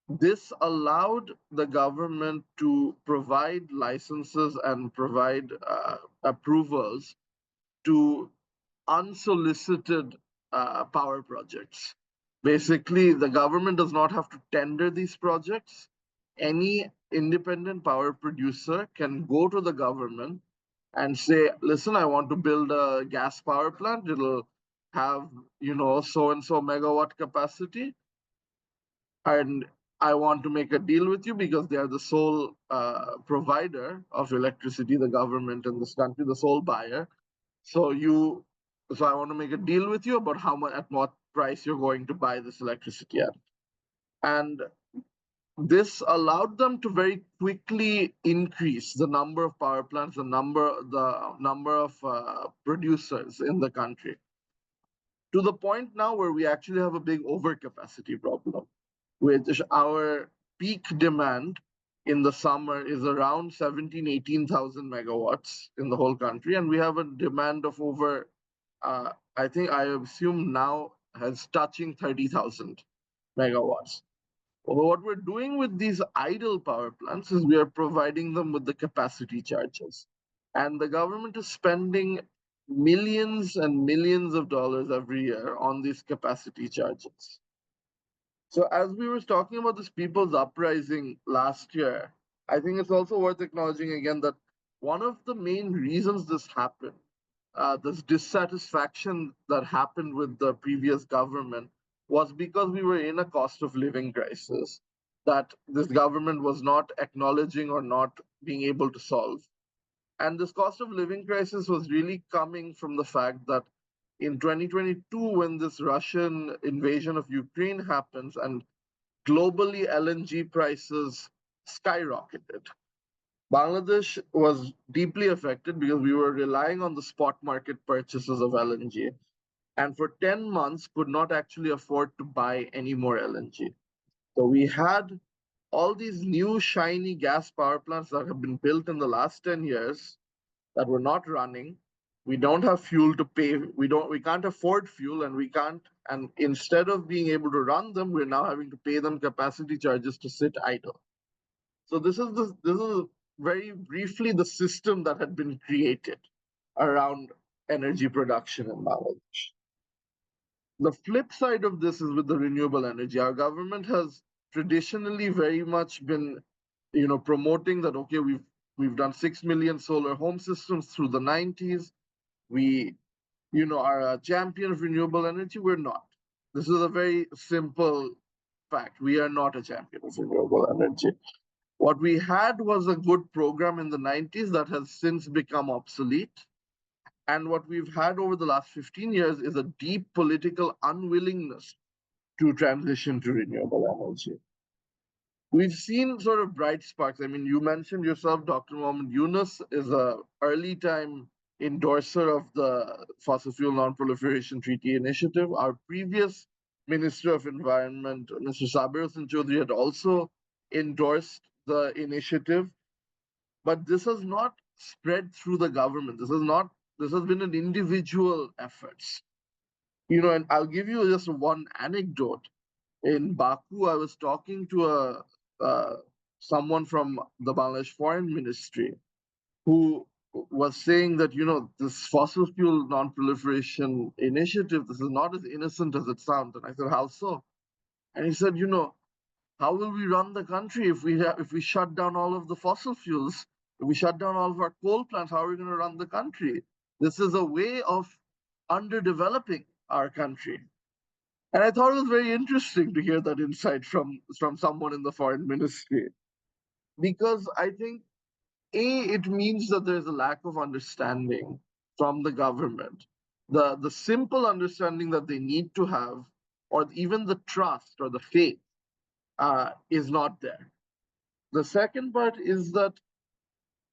This allowed the government to provide licenses and provide approvals to unsolicited power projects. Basically, the government does not have to tender these projects. Any independent power producer can go to the government and say, listen, I want to build a gas power plant. It'll have, so and so megawatt capacity. And I want to make a deal with you because they are the sole provider of electricity, the government in this country, the sole buyer. So I want to make a deal with you about how much, at what price you're going to buy this electricity at. And this allowed them to very quickly increase the number of power plants, the number of producers in the country, to the point now where we actually have a big overcapacity problem, which our peak demand in the summer is around 17, 18,000 megawatts in the whole country. And we have a demand of over, I assume now has touching 30,000 megawatts. Well, what we're doing with these idle power plants is we are providing them with the capacity charges. And the government is spending millions and millions of dollars every year on these capacity charges. So as we were talking about this people's uprising last year, I think it's also worth acknowledging again that one of the main reasons this happened, this dissatisfaction that happened with the previous government, was because we were in a cost of living crisis that this government was not acknowledging or not being able to solve. And this cost of living crisis was really coming from the fact that in 2022, when this Russian invasion of Ukraine happens and globally LNG prices skyrocketed, Bangladesh was deeply affected because we were relying on the spot market purchases of LNG, and for 10 months could not actually afford to buy any more LNG. So we had all these new shiny gas power plants that have been built in the last 10 years that were not running. We don't have fuel to pay. We can't afford fuel, and we can't. And instead of being able to run them, we're now having to pay them capacity charges to sit idle. So this is very briefly the system that had been created around energy production in Bangladesh. The flip side of this is with the renewable energy. Our government has traditionally very much been, promoting that, okay, we've done 6 million solar home systems through the 90s. We, are a champion of renewable energy. We're not. This is a very simple fact. We are not a champion of renewable energy. What we had was a good program in the 90s that has since become obsolete. And what we've had over the last 15 years is a deep political unwillingness to transition to renewable energy. We've seen sort of bright sparks. I mean, you mentioned yourself, Dr. Mohammed Yunus is a early time endorser of the Fossil Fuel Non-Proliferation Treaty Initiative. Our previous Minister of Environment, Mr. Sabir Hossain Chaudhry, had also endorsed the initiative, but this has not spread through the government. This has been an individual efforts. And I'll give you just one anecdote. In Baku, I was talking to someone from the Bangladesh Foreign Ministry who was saying that this fossil fuel non-proliferation initiative, this is not as innocent as it sounds. And I said, how so? And he said, how will we run the country if we shut down all of the fossil fuels? If we shut down all of our coal plants, how are we going to run the country? This is a way of underdeveloping our country. And I thought it was very interesting to hear that insight from someone in the foreign ministry, because I think it means that there's a lack of understanding from the government, the simple understanding that they need to have, or even the trust or the faith is not there. The second part is that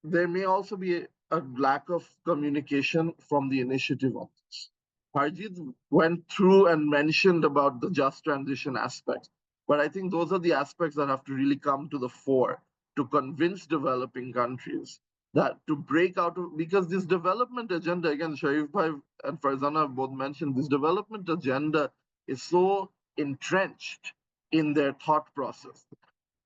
there may also be a lack of communication from the initiative office. Harjit went through and mentioned about the just transition aspects, but I think those are the aspects that have to really come to the fore to convince developing countries that to break out of, because this development agenda, again, Sharif Bhai and Farzana have both mentioned, this development agenda is so entrenched in their thought process.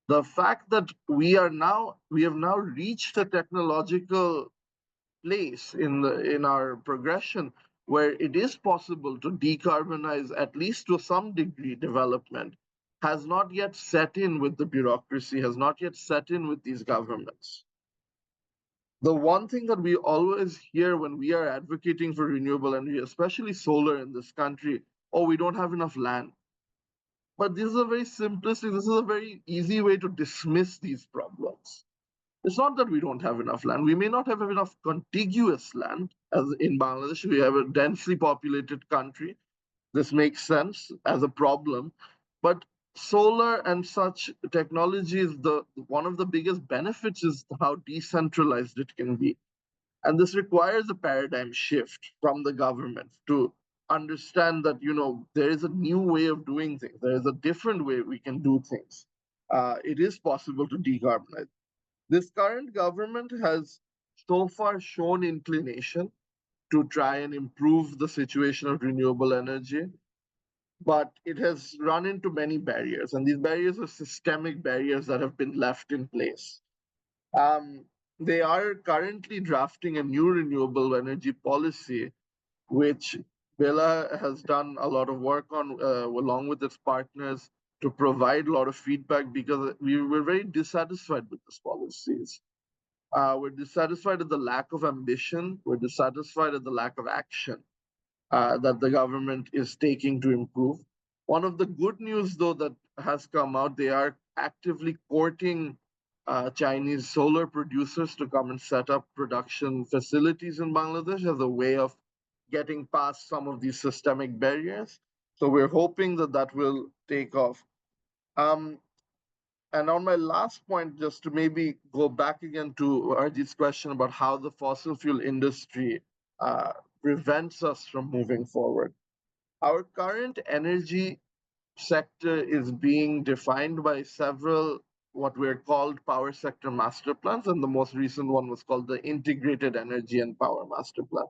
The fact that we have now reached a technological place in our progression where it is possible to decarbonize, at least to some degree, development has not yet set in with the bureaucracy, has not yet set in with these governments. The one thing that we always hear when we are advocating for renewable energy, especially solar in this country, oh, we don't have enough land. But this is a very simplistic, this is a very easy way to dismiss these problems. It's not that we don't have enough land. We may not have enough contiguous land. As in Bangladesh, we have a densely populated country. This makes sense as a problem. But solar and such technologies, one of the biggest benefits is how decentralized it can be. And this requires a paradigm shift from the government to understand that there is a new way of doing things. There is a different way we can do things. It is possible to decarbonize. This current government has so far shown inclination to try and improve the situation of renewable energy, but it has run into many barriers, and these barriers are systemic barriers that have been left in place. They are currently drafting a new renewable energy policy, which Bela has done a lot of work on, along with its partners, to provide a lot of feedback, because we were very dissatisfied with these policies. We're dissatisfied at the lack of ambition. We're dissatisfied at the lack of action that the government is taking to improve. One of the good news, though, that has come out, they are actively courting Chinese solar producers to come and set up production facilities in Bangladesh as a way of getting past some of these systemic barriers. So we're hoping that that will take off. And on my last point, just to maybe go back again to Arjit's question about how the fossil fuel industry prevents us from moving forward. Our current energy sector is being defined by several what were called power sector master plans, and the most recent one was called the Integrated Energy and Power Master Plan.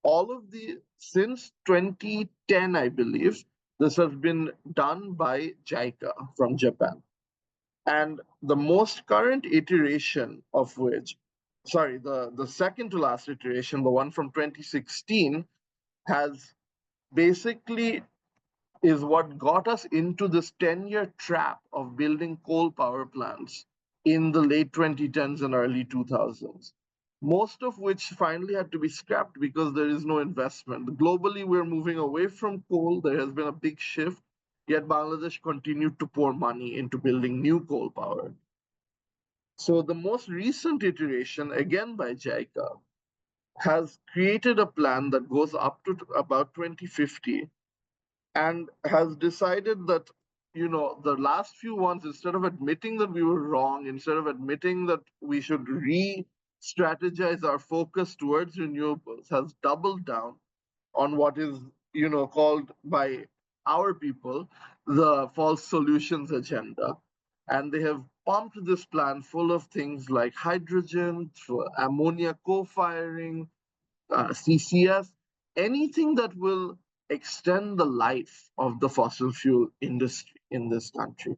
All of the since 2010, I believe, this has been done by JICA from Japan. And the most current iteration of which, sorry, the second to last iteration, the one from 2016, has basically is what got us into this 10-year trap of building coal power plants in the late 2010s and early 2000s, most of which finally had to be scrapped because there is no investment. Globally, we're moving away from coal. There has been a big shift, yet Bangladesh continued to pour money into building new coal power. So the most recent iteration, again by JICA, has created a plan that goes up to about 2050 and has decided that, you know, the last few ones, instead of admitting that we were wrong, instead of admitting that we should re-strategize our focus towards renewables, has doubled down on what is, you know, called by our people the false solutions agenda. And they have pumped this plan full of things like hydrogen, ammonia co-firing, CCS, anything that will extend the life of the fossil fuel industry in this country.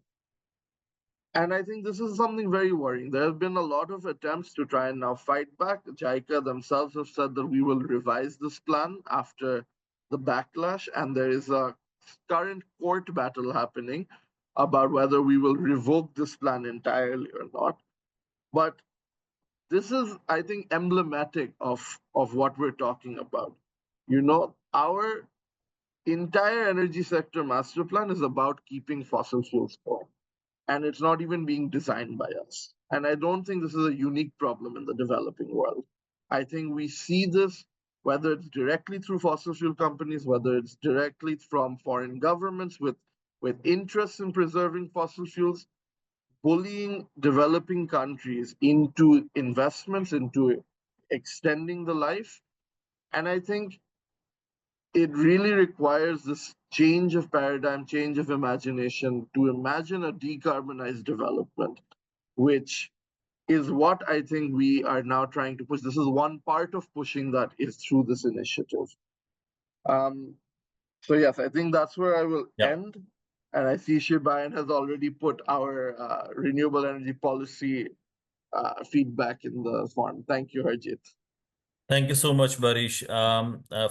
And I think this is something very worrying. There have been a lot of attempts to try and now fight back. JICA themselves have said that we will revise this plan after the backlash, and there is a current court battle happening about whether we will revoke this plan entirely or not. But this is, I think, emblematic of what we're talking about. You know, our entire energy sector master plan is about keeping fossil fuels going, and it's not even being designed by us. And I don't think this is a unique problem in the developing world. I think we see this whether it's directly through fossil fuel companies, whether it's directly from foreign governments with interests in preserving fossil fuels, bullying developing countries into investments, into extending the life. And I think it really requires this change of paradigm, change of imagination to imagine a decarbonized development, which is what I think we are now trying to push. This is one part of pushing that is through this initiative. So yes, I think that's where I will end. And I see Shibayan has already put our renewable energy policy feedback in the form. Thank you, Harjit. Thank you so much, Barish,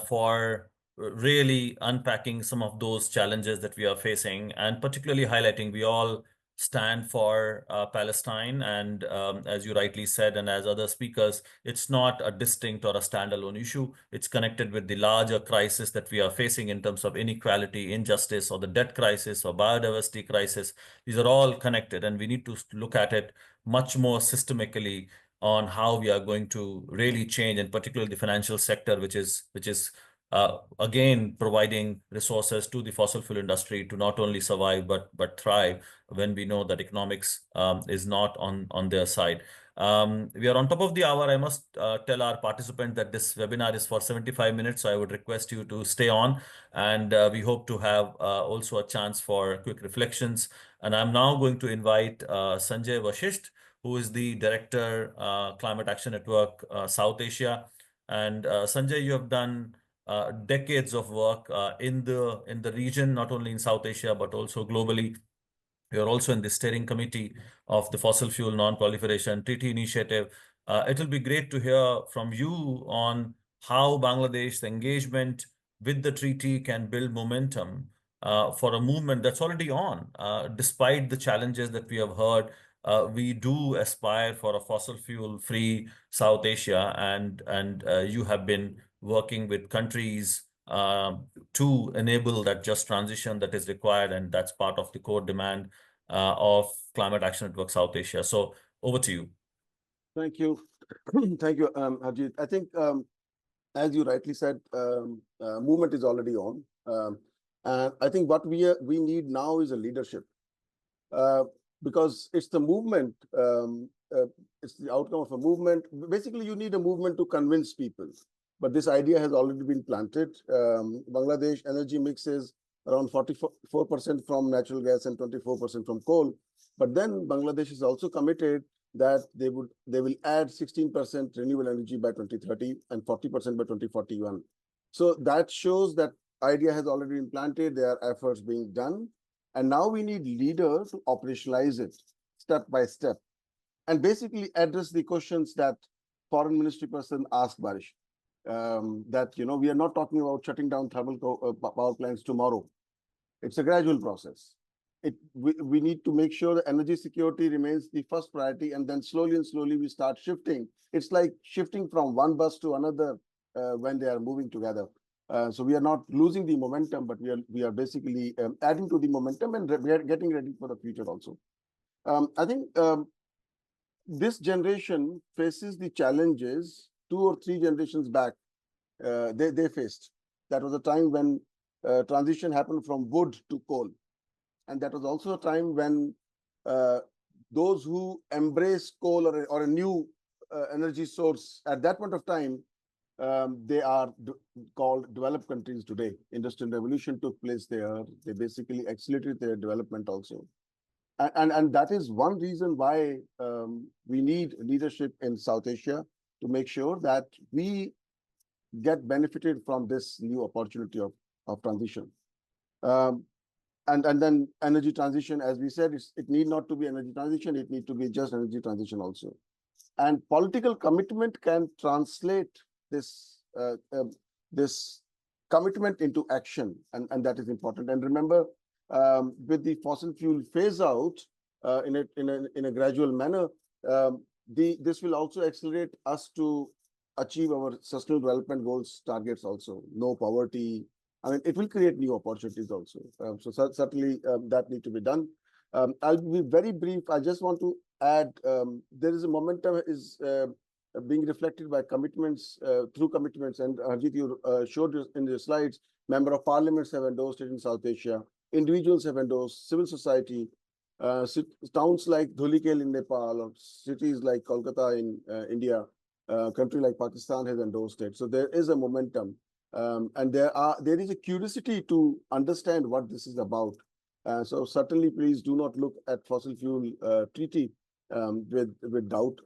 for really unpacking some of those challenges that we are facing, and particularly highlighting we all stand for Palestine. And as you rightly said, and as other speakers, it's not a distinct or a standalone issue. It's connected with the larger crisis that we are facing in terms of inequality, injustice, or the debt crisis, or biodiversity crisis. These are all connected, and we need to look at it much more systemically on how we are going to really change, and particularly the financial sector, which is again providing resources to the fossil fuel industry to not only survive but thrive when we know that economics is not on their side. We are on top of the hour. I must tell our participant that this webinar is for 75 minutes, so I would request you to stay on, and we hope to have also a chance for quick reflections. And I'm now going to invite Sanjay Vashisht, who is the Director, Climate Action Network, South Asia. And Sanjay, you have done decades of work in the region, not only in South Asia, but also globally. You're also in the steering committee of the Fossil Fuel Non-Proliferation Treaty Initiative. It will be great to hear from you on how Bangladesh's engagement with the treaty can build momentum for a movement that's already on. Despite the challenges that we have heard, we do aspire for a fossil fuel-free South Asia, and you have been working with countries to enable that just transition that is required, and that's part of the core demand of Climate Action Network South Asia. So over to you. Thank you. Thank you, Harjit. I think, as you rightly said, movement is already on. And I think what we need now is a leadership. because it's the movement, it's the outcome of a movement. Basically, you need a movement to convince people. But this idea has already been planted. Bangladesh energy mix is around 44% from natural gas and 24% from coal. But then Bangladesh is also committed that they will add 16% renewable energy by 2030 and 40% by 2041. So that shows that idea has already been planted. There are efforts being done. And now we need leaders to operationalize it step by step and basically address the questions that foreign ministry person asked Barish. That, we are not talking about shutting down thermal power plants tomorrow. It's a gradual process. We need to make sure that energy security remains the first priority, and then slowly and slowly we start shifting. It's like shifting from one bus to another when they are moving together. So we are not losing the momentum, but we are basically adding to the momentum, and we are getting ready for the future also. I think this generation faces the challenges 2 or 3 generations back they faced. That was a time when transition happened from wood to coal. And that was also a time when those who embrace coal or a new energy source at that point of time, they are called developed countries today. Industrial revolution took place there. They basically accelerated their development also. And that is one reason why we need leadership in South Asia to make sure that we get benefited from this new opportunity of transition. And then energy transition, as we said, it need not to be energy transition, it need to be just energy transition also. And political commitment can translate this this commitment into action, and that is important. And remember, with the fossil fuel phase out in a gradual manner, this will also accelerate us to achieve our sustainable development goals targets also. No poverty. I mean, it will create new opportunities also. So certainly that need to be done. I'll be very brief. I just want to add, there is a momentum is being reflected by commitments, through commitments. And Harjit, you showed in your slides, member of parliaments have endorsed it in South Asia. Individuals have endorsed, civil society, towns like Dhulikhel in Nepal, or cities like Kolkata in India, country like Pakistan has endorsed it. So there is a momentum. And there is a curiosity to understand what this is about. So certainly, please do not look at fossil fuel treaty with doubt.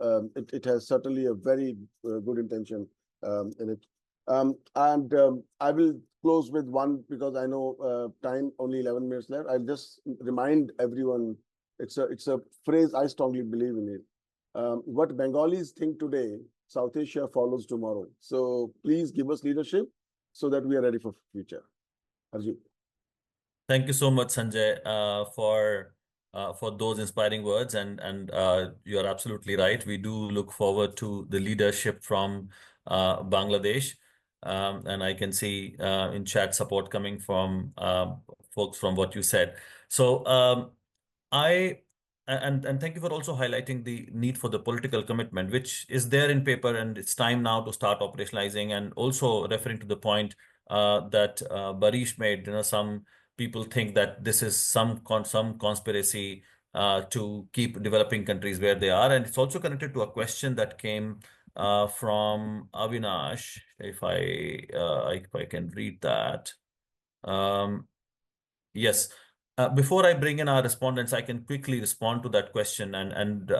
It has certainly a very good intention in it. I will close with one, because I know time only 11 minutes left. I'll just remind everyone, it's a phrase I strongly believe in it. What Bengalis think today, South Asia follows tomorrow. So please give us leadership so that we are ready for future. Arjun. Thank you so much, Sanjay, for those inspiring words, and you are absolutely right. We do look forward to the leadership from Bangladesh, and I can see in chat support coming from folks from what you said. So and thank you for also highlighting the need for the political commitment, which is there in paper, and it's time now to start operationalizing. And also referring to the point that Barish made, some people think that this is some conspiracy to keep developing countries where they are, and it's also connected to a question that came from Avinash. If I can read that. Yes. Before I bring in our respondents, I can quickly respond to that question, and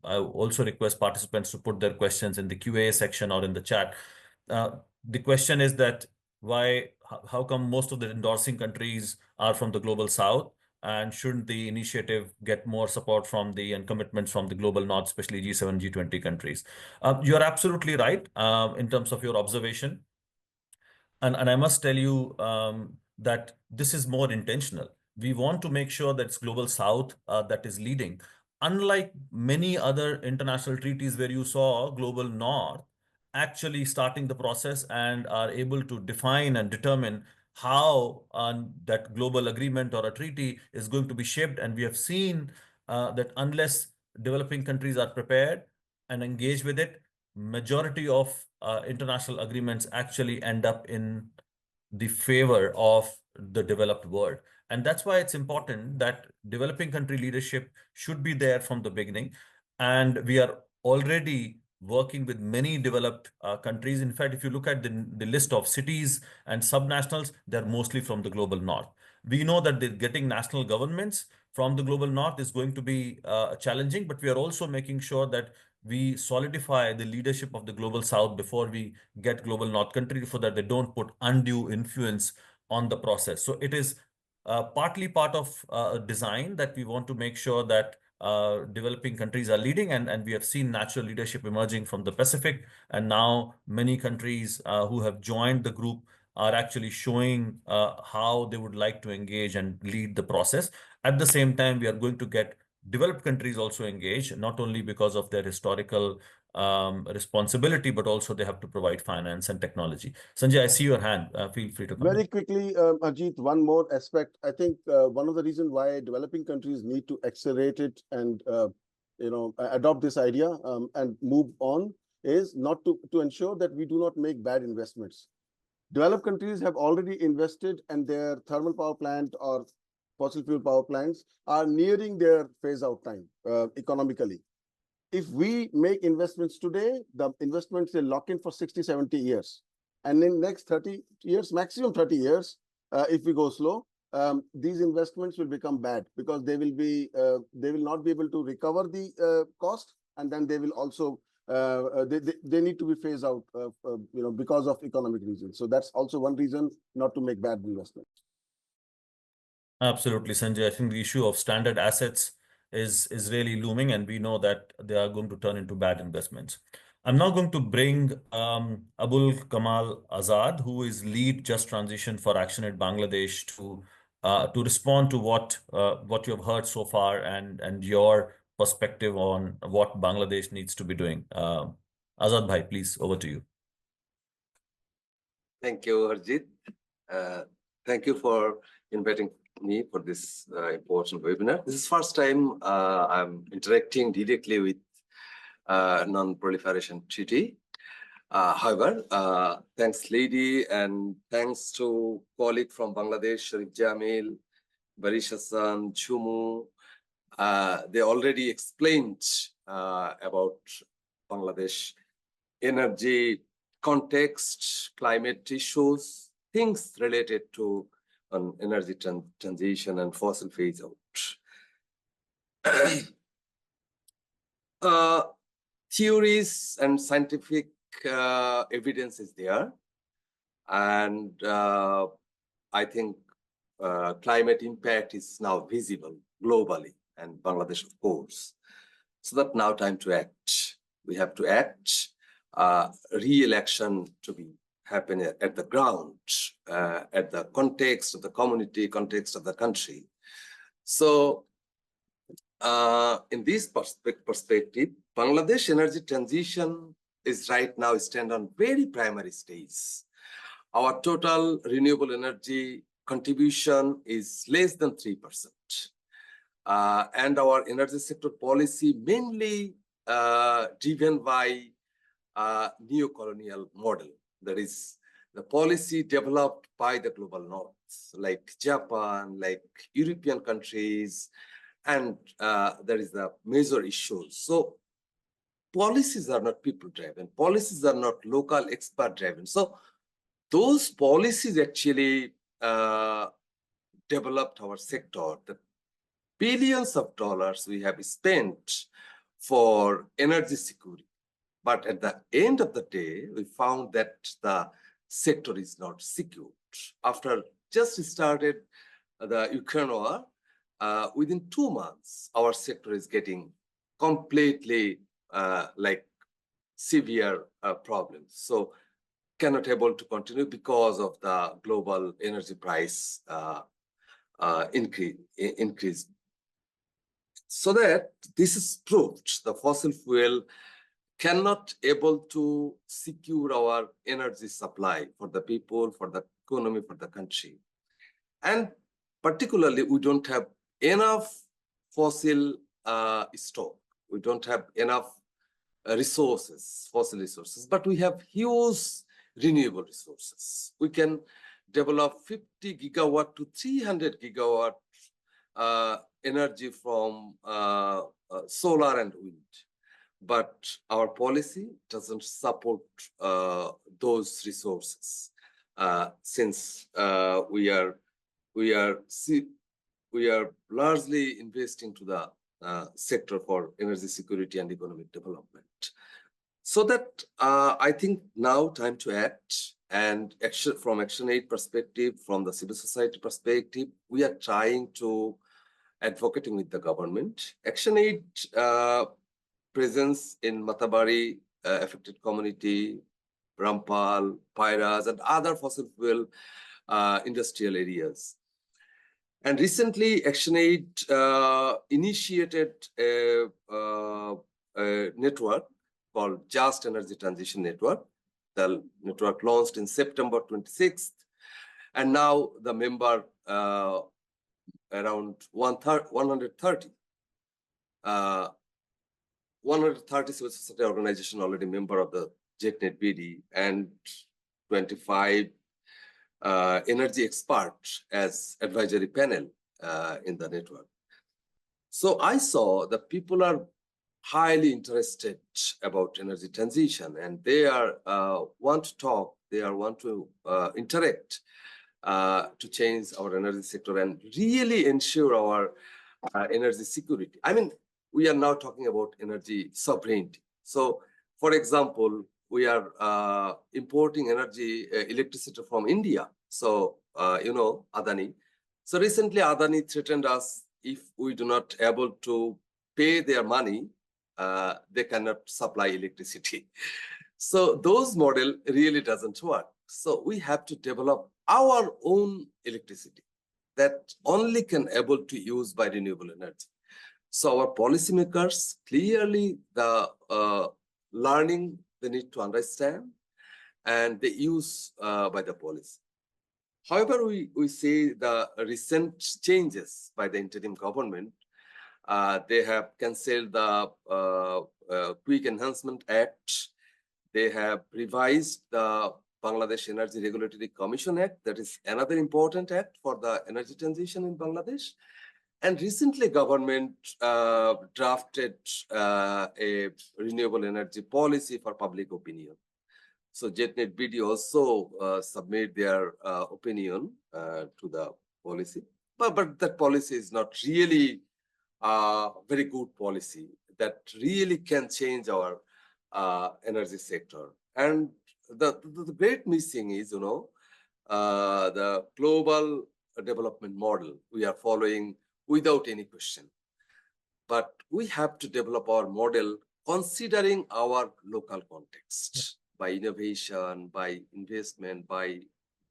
I also request participants to put their questions in the QA section or in the chat. The question is that how come most of the endorsing countries are from the global south, and shouldn't the initiative get more support from and commitments from the global north, especially G7, G20 countries? You're absolutely right in terms of your observation. And I must tell you that this is more intentional. We want to make sure that it's global south that is leading. Unlike many other international treaties where you saw global north actually starting the process and are able to define and determine how that global agreement or a treaty is going to be shaped. And we have seen that unless developing countries are prepared and engage with it, majority of international agreements actually end up in the favor of the developed world. And that's why it's important that developing country leadership should be there from the beginning. And we are already working with many developed countries. In fact, if you look at the list of cities and subnationals, they're mostly from the global north. We know that getting national governments from the global north is going to be challenging, but we are also making sure that we solidify the leadership of the global south before we get global north countries so that they don't put undue influence on the process. So it is partly part of design that we want to make sure that developing countries are leading, and we have seen natural leadership emerging from the Pacific. And now many countries who have joined the group are actually showing how they would like to engage and lead the process. At the same time, we are going to get developed countries also engaged, not only because of their historical responsibility, but also they have to provide finance and technology. Sanjay, I see your hand. Feel free to comment. Very quickly, Ajit, one more aspect. I think one of the reasons why developing countries need to accelerate it and adopt this idea and move on is not to ensure that we do not make bad investments. Developed countries have already invested, and their thermal power plant or fossil fuel power plants are nearing their phase out time economically. If we make investments today, the investments will lock in for 60, 70 years. And in next 30 years, maximum 30 years, if we go slow, these investments will become bad because they will not be able to recover the cost, and then they will also they need to be phased out because of economic reasons. So that's also one reason not to make bad investments. Absolutely, Sanjay. I think the issue of stranded assets is really looming, and we know that they are going to turn into bad investments. I'm now going to bring Abul Kamal Azad, who is lead Just Transition for Action at Bangladesh, to respond to what you have heard so far and your perspective on what Bangladesh needs to be doing. Azad Bhai, please, over to you. Thank you, Harjit. Thank you for inviting me for this important webinar. This is first time I'm interacting directly with non-proliferation treaty. However, thanks Lady and thanks to colleague from Bangladesh, Sharif Jamil, Barish Hassan, Chumu. They already explained about Bangladesh energy context, climate issues, things related to energy transition and fossil phase out. Theories and scientific evidence is there, and I think climate impact is now visible globally, and Bangladesh, of course. So that now time to act. We have to act. Real action to be happen at the ground, at the context of the community, context of the country. So in this perspective, Bangladesh energy transition is right now stand on very primary stage. Our total renewable energy contribution is less than 3%. And our energy sector policy mainly driven by neo-colonial model. That is the policy developed by the global north, like Japan, like European countries, and there is the major issues. So policies are not people-driven. Policies are not local expert-driven. So those policies actually developed our sector. The billions of dollars we have spent for energy security. But at the end of the day, we found that the sector is not secure. After just started the Ukraine war, within 2 months, our sector is getting completely like severe problems. So cannot able to continue because of the global energy price increase. So that this is proved the fossil fuel cannot able to secure our energy supply for the people, for the economy, for the country. And particularly, we don't have enough fossil stock. We don't have enough resources, fossil resources, but we have huge renewable resources. We can develop 50 gigawatt to 300 gigawatt energy from solar and wind. But our policy doesn't support those resources since we are largely investing to the sector for energy security and economic development. So that I think now time to act, and action from Action Aid perspective, from the civil society perspective, we are trying to advocating with the government. Action Aid presence in Matabari affected community, Rampal, Pairas, and other fossil fuel industrial areas. And recently, Action Aid initiated a network called Just Energy Transition Network. The network launched in September 26th, and now the member around 130 civil society organization already member of the JetNet BD, and 25 energy experts as advisory panel in the network. So I saw that people are highly interested about energy transition, and they are want to talk, they are want to interact to change our energy sector and really ensure our energy security. I mean, we are now talking about energy sovereignty. So, for example, we are importing energy, electricity from India. So, you know, Adani. So recently, Adani threatened us if we do not able to pay their money, they cannot supply electricity. So those model really doesn't work. So we have to develop our own electricity that only can able to use by renewable energy. So our policymakers clearly the learning they need to understand, and they use by the policy. However, we see the recent changes by the interim government. They have cancelled the Quick Enhancement Act. They have revised the Bangladesh Energy Regulatory Commission Act. That is another important act for the energy transition in Bangladesh. And recently, government drafted a renewable energy policy for public opinion. So JetNet BD also submit their opinion to the policy. But that policy is not really very good policy that really can change our energy sector. And the great missing is, you know, the global development model we are following without any question. But we have to develop our model considering our local context by innovation, by investment, by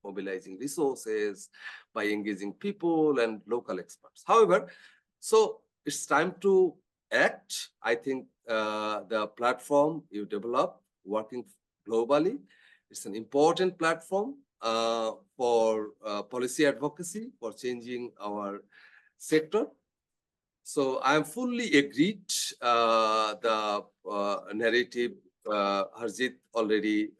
mobilizing resources, by engaging people and local experts. However, so it's time to act. I think the platform you develop working globally, it's an important platform for policy advocacy, for changing our sector. So I'm fully agreed the narrative Harjit already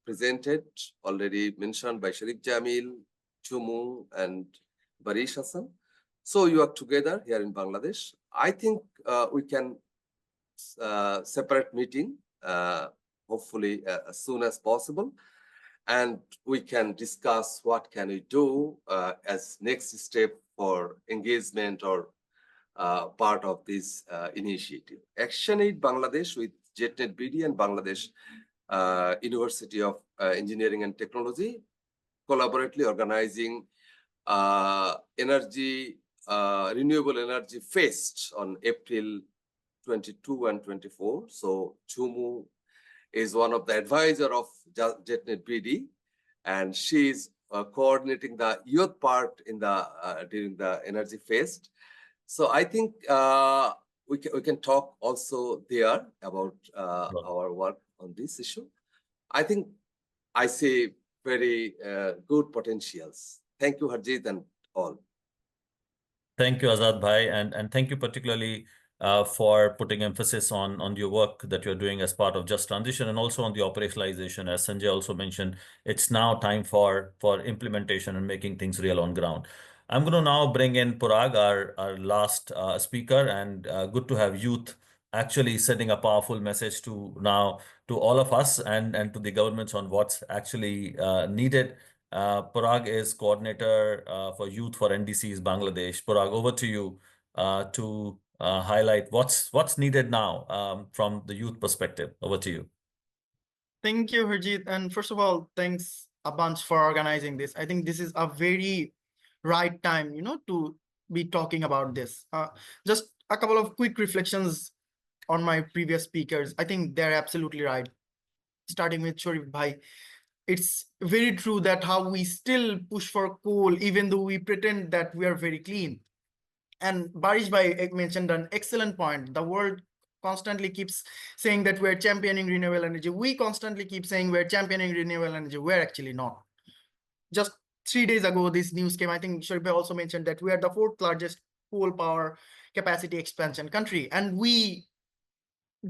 presented, already mentioned by Sharif Jamil, Chumu, and Barish Hassan. So you are together here in Bangladesh. I think we can separate meeting, hopefully as soon as possible, and we can discuss what can we do as next step for engagement or part of this initiative. Action Aid Bangladesh with JetNet BD and Bangladesh University of Engineering and Technology collaboratively organizing renewable energy fest on April 22 and 24. So Chumu is one of the advisor of JetNet BD, and she is coordinating the youth part in the during the energy fest. So I think we can talk also there about our work on this issue. I think I see very good potentials. Thank you, Harjit, and all. Thank you, Azad Bhai, and thank you particularly for putting emphasis on your work that you're doing as part of Just Transition, and also on the operationalization. As Sanjay also mentioned, it's now time for implementation and making things real on ground. I'm going to now bring in Parag, our last speaker, and good to have youth actually sending a powerful message to all of us and to the governments on what's actually needed. Parag is coordinator for youth for NDCs Bangladesh. Parag, over to you to highlight what's needed now from the youth perspective. Over to you. Thank you, Harjeet. And first of all, thanks a bunch for organizing this. I think this is a very right time, to be talking about this. Just a couple of quick reflections on my previous speakers. I think they're absolutely right. Starting with Sharif Bhai, it's very true that how we still push for coal, even though we pretend that we are very clean. And Barish Bhai mentioned an excellent point. The world constantly keeps saying that we're championing renewable energy. We constantly keep saying we're championing renewable energy. We're actually not. Just 3 days ago, this news came. I think Sharif Bhai also mentioned that we are the 4th largest coal power capacity expansion country. And we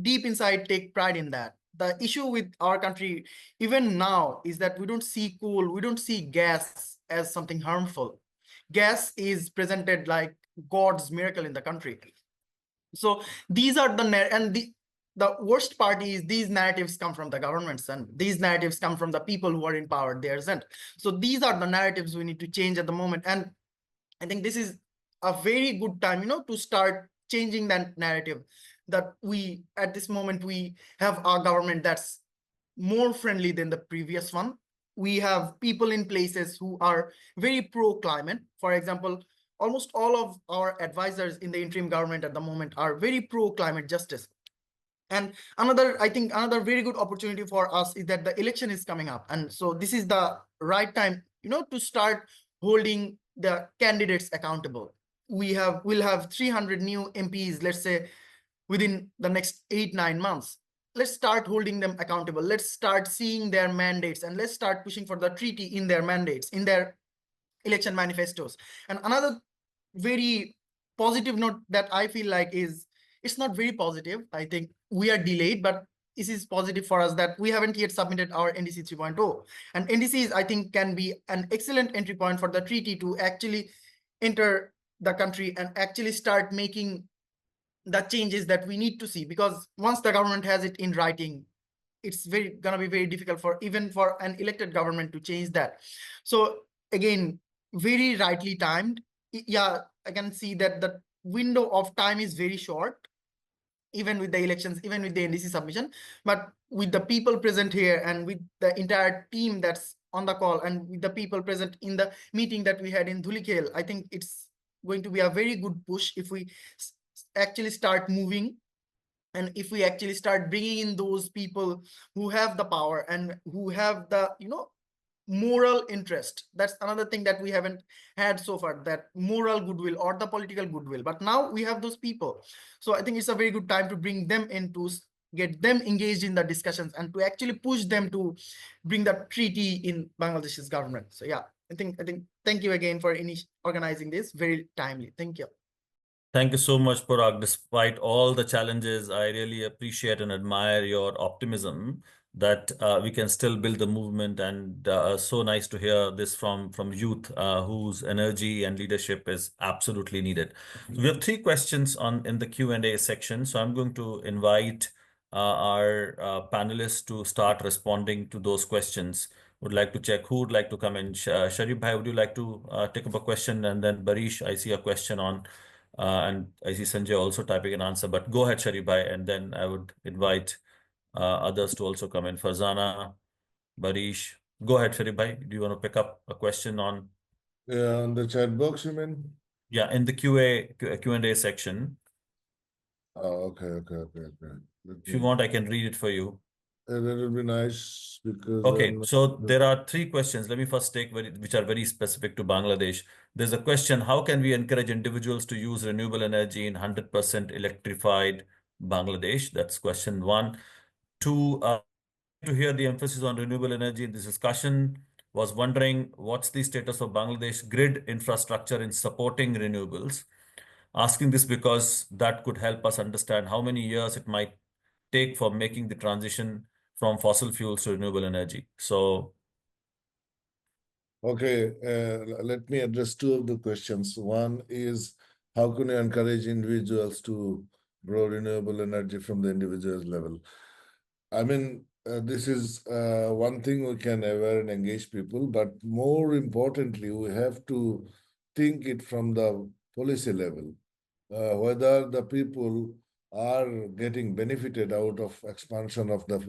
deep inside take pride in that. The issue with our country, even now, is that we don't see coal, we don't see gas as something harmful. Gas is presented like God's miracle in the country. So these are the worst part is these narratives come from the governments, and these narratives come from the people who are in power. They aren't. So these are the narratives we need to change at the moment. And I think this is a very good time, to start changing that narrative, that we, at this moment, we have a government that's more friendly than the previous one. We have people in places who are very pro-climate. For example, almost all of our advisors in the interim government at the moment are very pro-climate justice. And I think another very good opportunity for us is that the election is coming up. And so this is the right time, to start holding the candidates accountable. We'll have 300 new MPs, let's say, within the next 8-9 months. Let's start holding them accountable. Let's start seeing their mandates, and let's start pushing for the treaty in their mandates, in their election manifestos. And another very positive note that I feel like is, it's not very positive. I think we are delayed, but this is positive for us that we haven't yet submitted our NDC 3.0. And NDCs, I think, can be an excellent entry point for the treaty to actually enter the country and actually start making the changes that we need to see. Because once the government has it in writing, it's gonna be very difficult for even for an elected government to change that. So again, very rightly timed. Yeah, I can see that the window of time is very short, even with the elections, even with the NDC submission. But with the people present here and with the entire team that's on the call and with the people present in the meeting that we had in Dhulikhel, I think it's going to be a very good push if we actually start moving, and if we actually start bringing in those people who have the power and who have the moral interest. That's another thing that we haven't had so far, that moral goodwill or the political goodwill. But now we have those people. So I think it's a very good time to bring them in, to get them engaged in the discussions and to actually push them to bring the treaty in Bangladesh's government. So yeah, I think thank you again for organizing this. Very timely. Thank you. Thank you so much, Parag. Despite all the challenges, I really appreciate and admire your optimism that we can still build the movement, and so nice to hear this from youth whose energy and leadership is absolutely needed. So we have 3 questions in the Q&A section. So I'm going to invite our panelists to start responding to those questions. Would like to check who would like to come in. Sharif Bhai, would you like to take up a question? And then Barish, I see a question on. And I see Sanjay also typing an answer, but go ahead, Sharif Bhai, and then I would invite others to also come in. Farzana, Barish. Go ahead, Sharif Bhai. Do you want to pick up a question on? Yeah, on the chat box, you mean? Yeah, in the Q&A section. Oh, okay. If you want, I can read it for you. That will be nice because Okay, so there are 3 questions. Let me first take which are very specific to Bangladesh. There's a question: how can we encourage individuals to use renewable energy in 100% electrified Bangladesh? That's question 1. 2, to hear the emphasis on renewable energy in this discussion. Was wondering what's the status of Bangladesh grid infrastructure in supporting renewables. asking this because that could help us understand how many years it might take for making the transition from fossil fuels to renewable energy. So, Okay, let me address two of the questions. One is, how can you encourage individuals to grow renewable energy from the individual's level? I mean, this is one thing we can aware and engage people, but more importantly, we have to think it from the policy level, whether the people are getting benefited out of expansion of the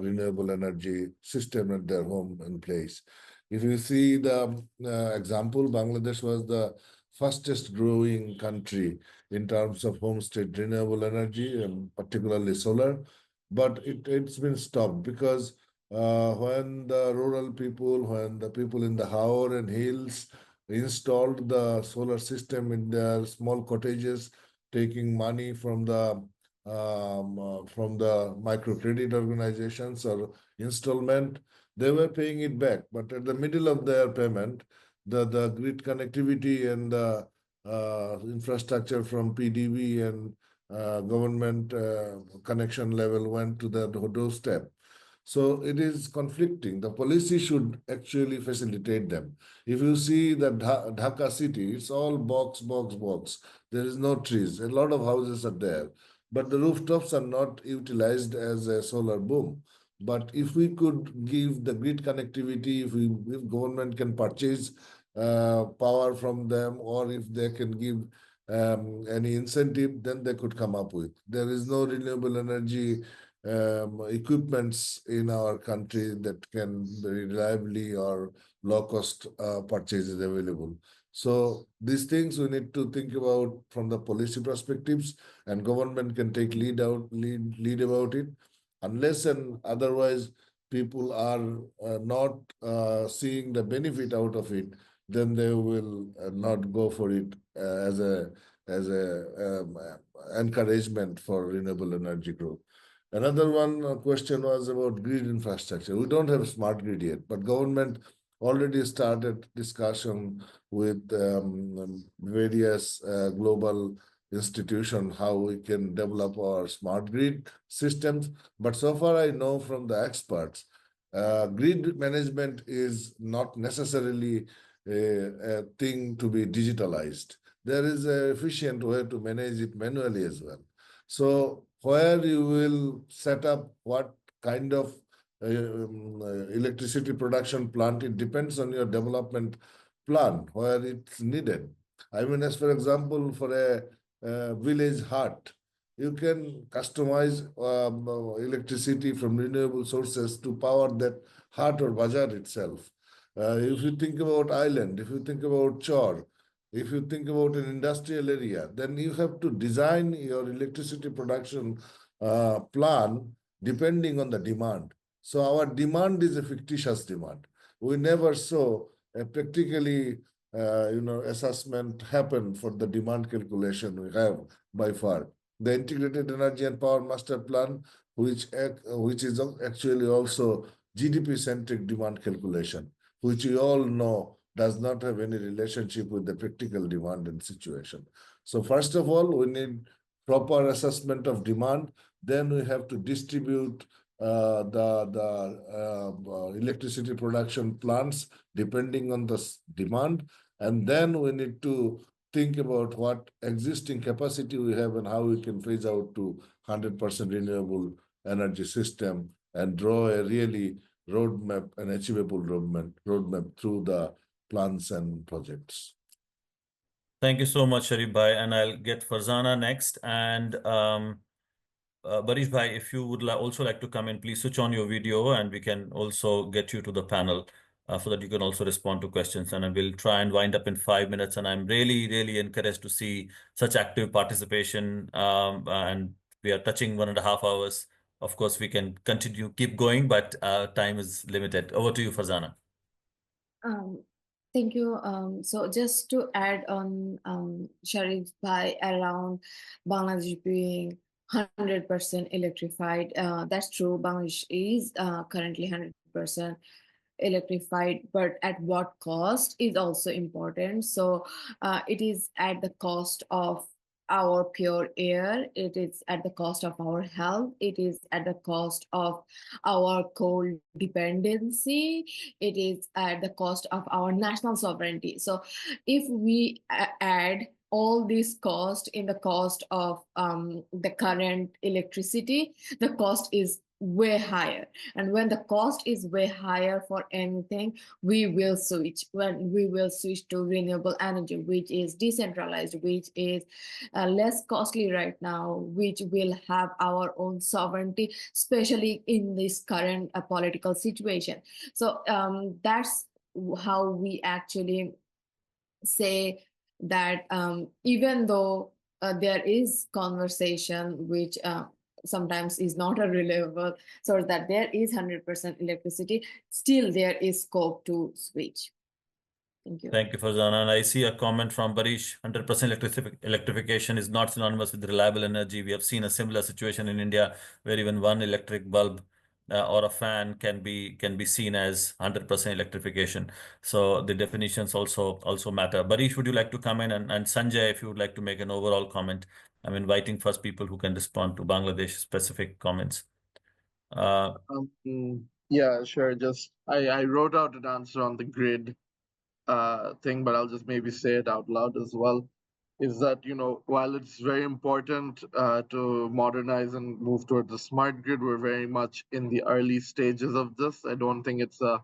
renewable energy system at their home and place. If you see the example, Bangladesh was the fastest growing country in terms of homestead renewable energy, and particularly solar, but it's been stopped because when the rural people, when the people in the Haor and hills installed the solar system in their small cottages, taking money from the microcredit organizations or installment, they were paying it back. But at the middle of their payment, the grid connectivity and the infrastructure from PDB and government connection level went to the doorstep. So it is conflicting. The policy should actually facilitate them. If you see the Dhaka city, it's all box, box, box. There is no trees. A lot of houses are there, but the rooftops are not utilized as a solar boom. But if we could give the grid connectivity, if government can purchase power from them, or if they can give any incentive, then they could come up with. There is no renewable energy equipments in our country that can be reliably or low cost purchases available. So these things we need to think about from the policy perspectives, and government can take lead about it. Unless and otherwise people are not seeing the benefit out of it, then they will not go for it as a encouragement for renewable energy growth. Another one question was about grid infrastructure. We don't have smart grid yet, but government already started discussion with various global institutions how we can develop our smart grid systems. But so far I know from the experts, grid management is not necessarily a thing to be digitalized. There is an efficient way to manage it manually as well. So where you will set up what kind of electricity production plant, it depends on your development plan, where it's needed. I mean, as for example, for a village hut, you can customize electricity from renewable sources to power that hut or bazaar itself. If you think about island, if you think about chor, if you think about an industrial area, then you have to design your electricity production plan depending on the demand. So our demand is a fictitious demand. We never saw a practically assessment happen for the demand calculation we have by far. The Integrated Energy and Power Master Plan, which is actually also GDP-centric demand calculation, which we all know does not have any relationship with the practical demand and situation. So first of all, we need proper assessment of demand. Then we have to distribute the electricity production plants depending on the demand. And then we need to think about what existing capacity we have and how we can phase out to 100% renewable energy system and draw a really roadmap, an achievable roadmap through the plans and projects. thank you so much, Sharif Bhai, and I'll get Farzana next. And Barish Bhai, if you would also like to come in, please switch on your video and we can also get you to the panel so that you can also respond to questions. And we'll try and wind up in 5 minutes. And I'm really, really encouraged to see such active participation. And we are touching 1.5 hours. Of course, we can continue, keep going, but time is limited. Over to you, Farzana. Thank you. So just to add on Sharif Bhai around Bangladesh being 100% electrified, that's true. Bangladesh is currently 100% electrified, but at what cost is also important. So it is at the cost of our pure air, it is at the cost of our health, it is at the cost of our coal dependency, it is at the cost of our national sovereignty. So if we add all this cost in the cost of the current electricity, the cost is way higher. And when the cost is way higher for anything, we will switch to renewable energy, which is decentralized, which is less costly right now, which will have our own sovereignty, especially in this current political situation. So that's how we actually say that even though there is conversation which sometimes is not a reliable source, that there is 100% electricity, still there is scope to switch. Thank you. Thank you, Farzana. And I see a comment from Barish. 100% electrification is not synonymous with reliable energy. We have seen a similar situation in India where even one electric bulb or a fan can be seen as 100% electrification. So the definitions also matter. Barish, would you like to come in? And Sanjay, if you would like to make an overall comment. I'm inviting first people who can respond to Bangladesh specific comments. Yeah, sure. Just I wrote out an answer on the grid thing, but I'll just maybe say it out loud as well. Is that, you know, while it's very important to modernize and move towards the smart grid, we're very much in the early stages of this. I don't think it's a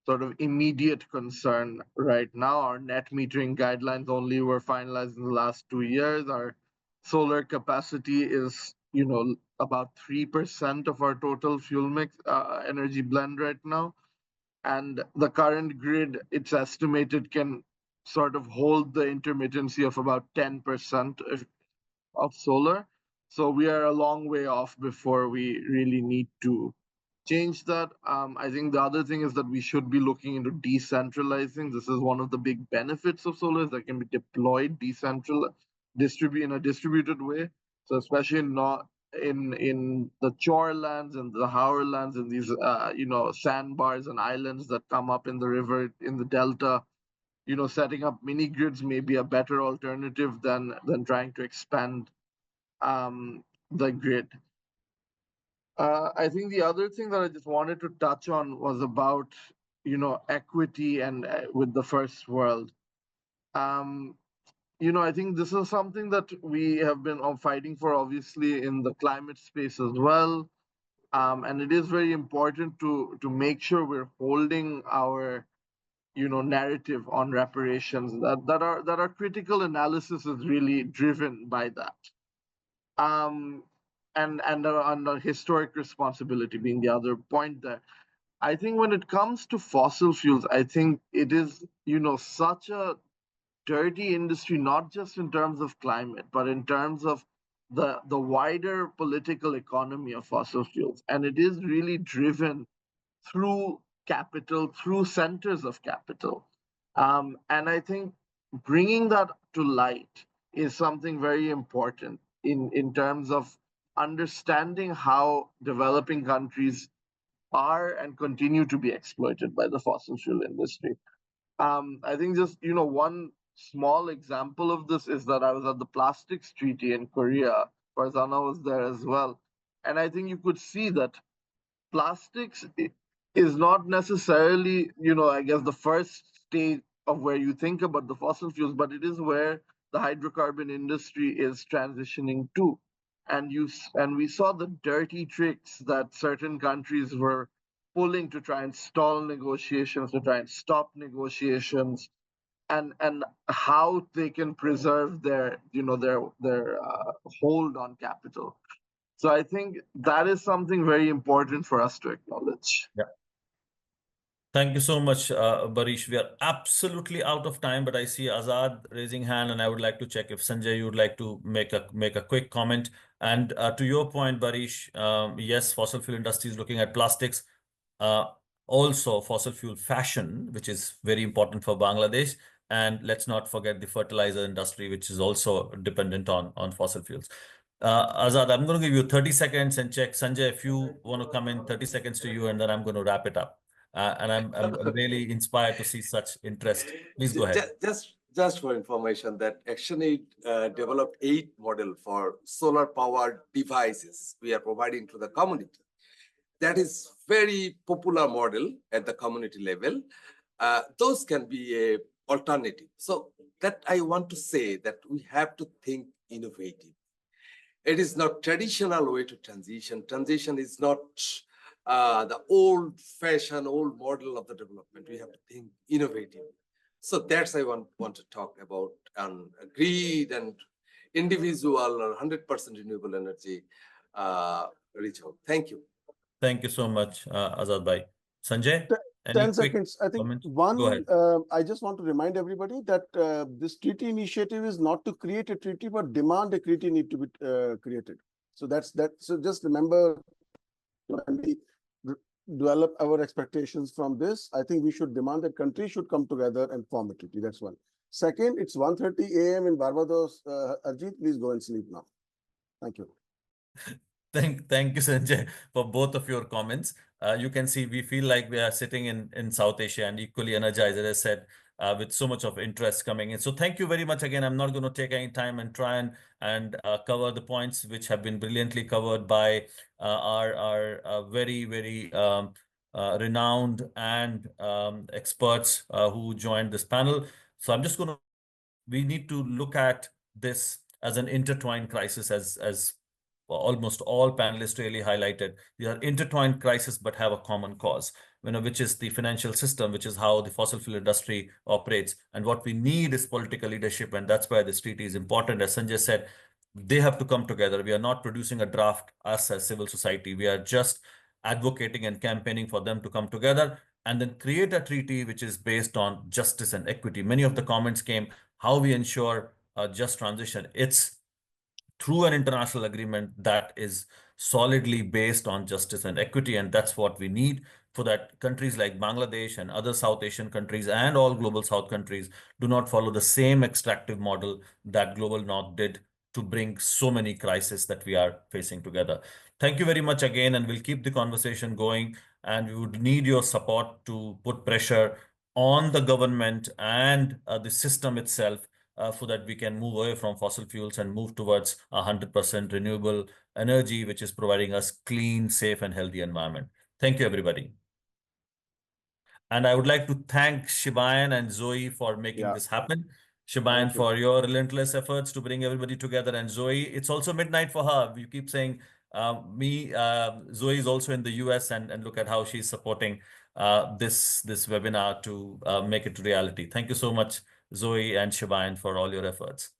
sort of immediate concern right now. Our net metering guidelines only were finalized in the last 2 years. Our solar capacity is, you know, about 3% of our total fuel mix energy blend right now. And the current grid, it's estimated, can sort of hold the intermittency of about 10% of solar. So we are a long way off before we really need to change that. I think the other thing is that we should be looking into decentralizing. This is one of the big benefits of solar, is that can be deployed in a distributed way. So especially not in the chore lands and the Howard lands and these you know, sandbars and islands that come up in the river, in the delta, you know, setting up mini grids may be a better alternative than trying to expand the grid. I think the other thing that I just wanted to touch on was about, you know, equity and with the first world. You know, I think this is something that we have been fighting for, obviously, in the climate space as well. And it is very important to make sure we're holding our, you know, narrative on reparations, that our critical analysis is really driven by that. And our historic responsibility being the other point there. I think when it comes to fossil fuels, I think it is, you know, such a dirty industry, not just in terms of climate, but in terms of the wider political economy of fossil fuels. And it is really driven through capital, through centers of capital. And I think bringing that to light is something very important in terms of understanding how developing countries are and continue to be exploited by the fossil fuel industry. I think just, you know, one small example of this is that I was at the plastics treaty in Korea. Farzana was there as well. And I think you could see that plastics is not necessarily, you know, I guess the first stage of where you think about the fossil fuels, but it is where the hydrocarbon industry is transitioning to. And we saw the dirty tricks that certain countries were pulling to try and stall negotiations, to try and stop negotiations, and how they can preserve their, you know, their hold on capital. So I think that is something very important for us to acknowledge. Yeah. Thank you so much, Barish. We are absolutely out of time, but I see Azad raising hand, and I would like to check if Sanjay, you would like to make a quick comment. And to your point, Barish, yes, fossil fuel industry is looking at plastics, also fossil fuel fashion, which is very important for Bangladesh. And let's not forget the fertilizer industry, which is also dependent on fossil fuels. Azad, I'm going to give you 30 seconds and check. Sanjay, if you want to come in, 30 seconds to you, and then I'm going to wrap it up. And I'm really inspired to see such interest. Please go ahead. just for information, that ActionAid developed 8 model for solar powered devices we are providing to the community. That is very popular model at the community level. Those can be a alternative. So that I want to say that we have to think innovative. It is not traditional way to transition. Transition is not the old-fashioned, old model of the development. We have to think innovative. So that's I want to talk about grid and individual or 100% renewable energy reach out. Thank you. Thank you so much, Azad Bhai. Sanjay, Te- any 10 quick seconds. I think comments? Go one, ahead. I just want to remind everybody that this treaty initiative is not to create a treaty, but demand a treaty need to be created. So that's that. So just remember, when we develop our expectations from this, I think we should demand that countries should come together and form a treaty. That's one. Second, it's 1:30 a.m. in Barbados. Arjit, please go and sleep now. Thank you. Thank you, Sanjay, for both of your comments. You can see we feel like we are sitting in South Asia and equally energized, as I said, with so much of interest coming in. So thank you very much again. I'm not going to take any time and try and cover the points which have been brilliantly covered by our very renowned and experts who joined this panel. So I'm just going to, we need to look at this as an intertwined crisis, as almost all panelists really highlighted. These are intertwined crises, but have a common cause, which is the financial system, which is how the fossil fuel industry operates. And what we need is political leadership, and that's why this treaty is important. As Sanjay said, they have to come together. We are not producing a draft, us as civil society. We are just advocating and campaigning for them to come together and then create a treaty which is based on justice and equity. Many of the comments came, how we ensure a just transition. It's through an international agreement that is solidly based on justice and equity. And that's what we need for that countries like Bangladesh and other South Asian countries and all global South countries do not follow the same extractive model that global North did to bring so many crises that we are facing together. Thank you very much again, and we'll keep the conversation going. And we would need your support to put pressure on the government and the system itself so that we can move away from fossil fuels and move towards 100% renewable energy, which is providing us clean, safe, and healthy environment. Thank you, everybody. And I would like to thank Shibayan and Zoe for making this happen. Shibayan, for your relentless efforts to bring everybody together. And Zoe, it's also midnight for her. You keep saying Zoe is also in the US, and look at how she's supporting this webinar to make it reality. Thank you so much, Zoe and Shibayan, for all your efforts.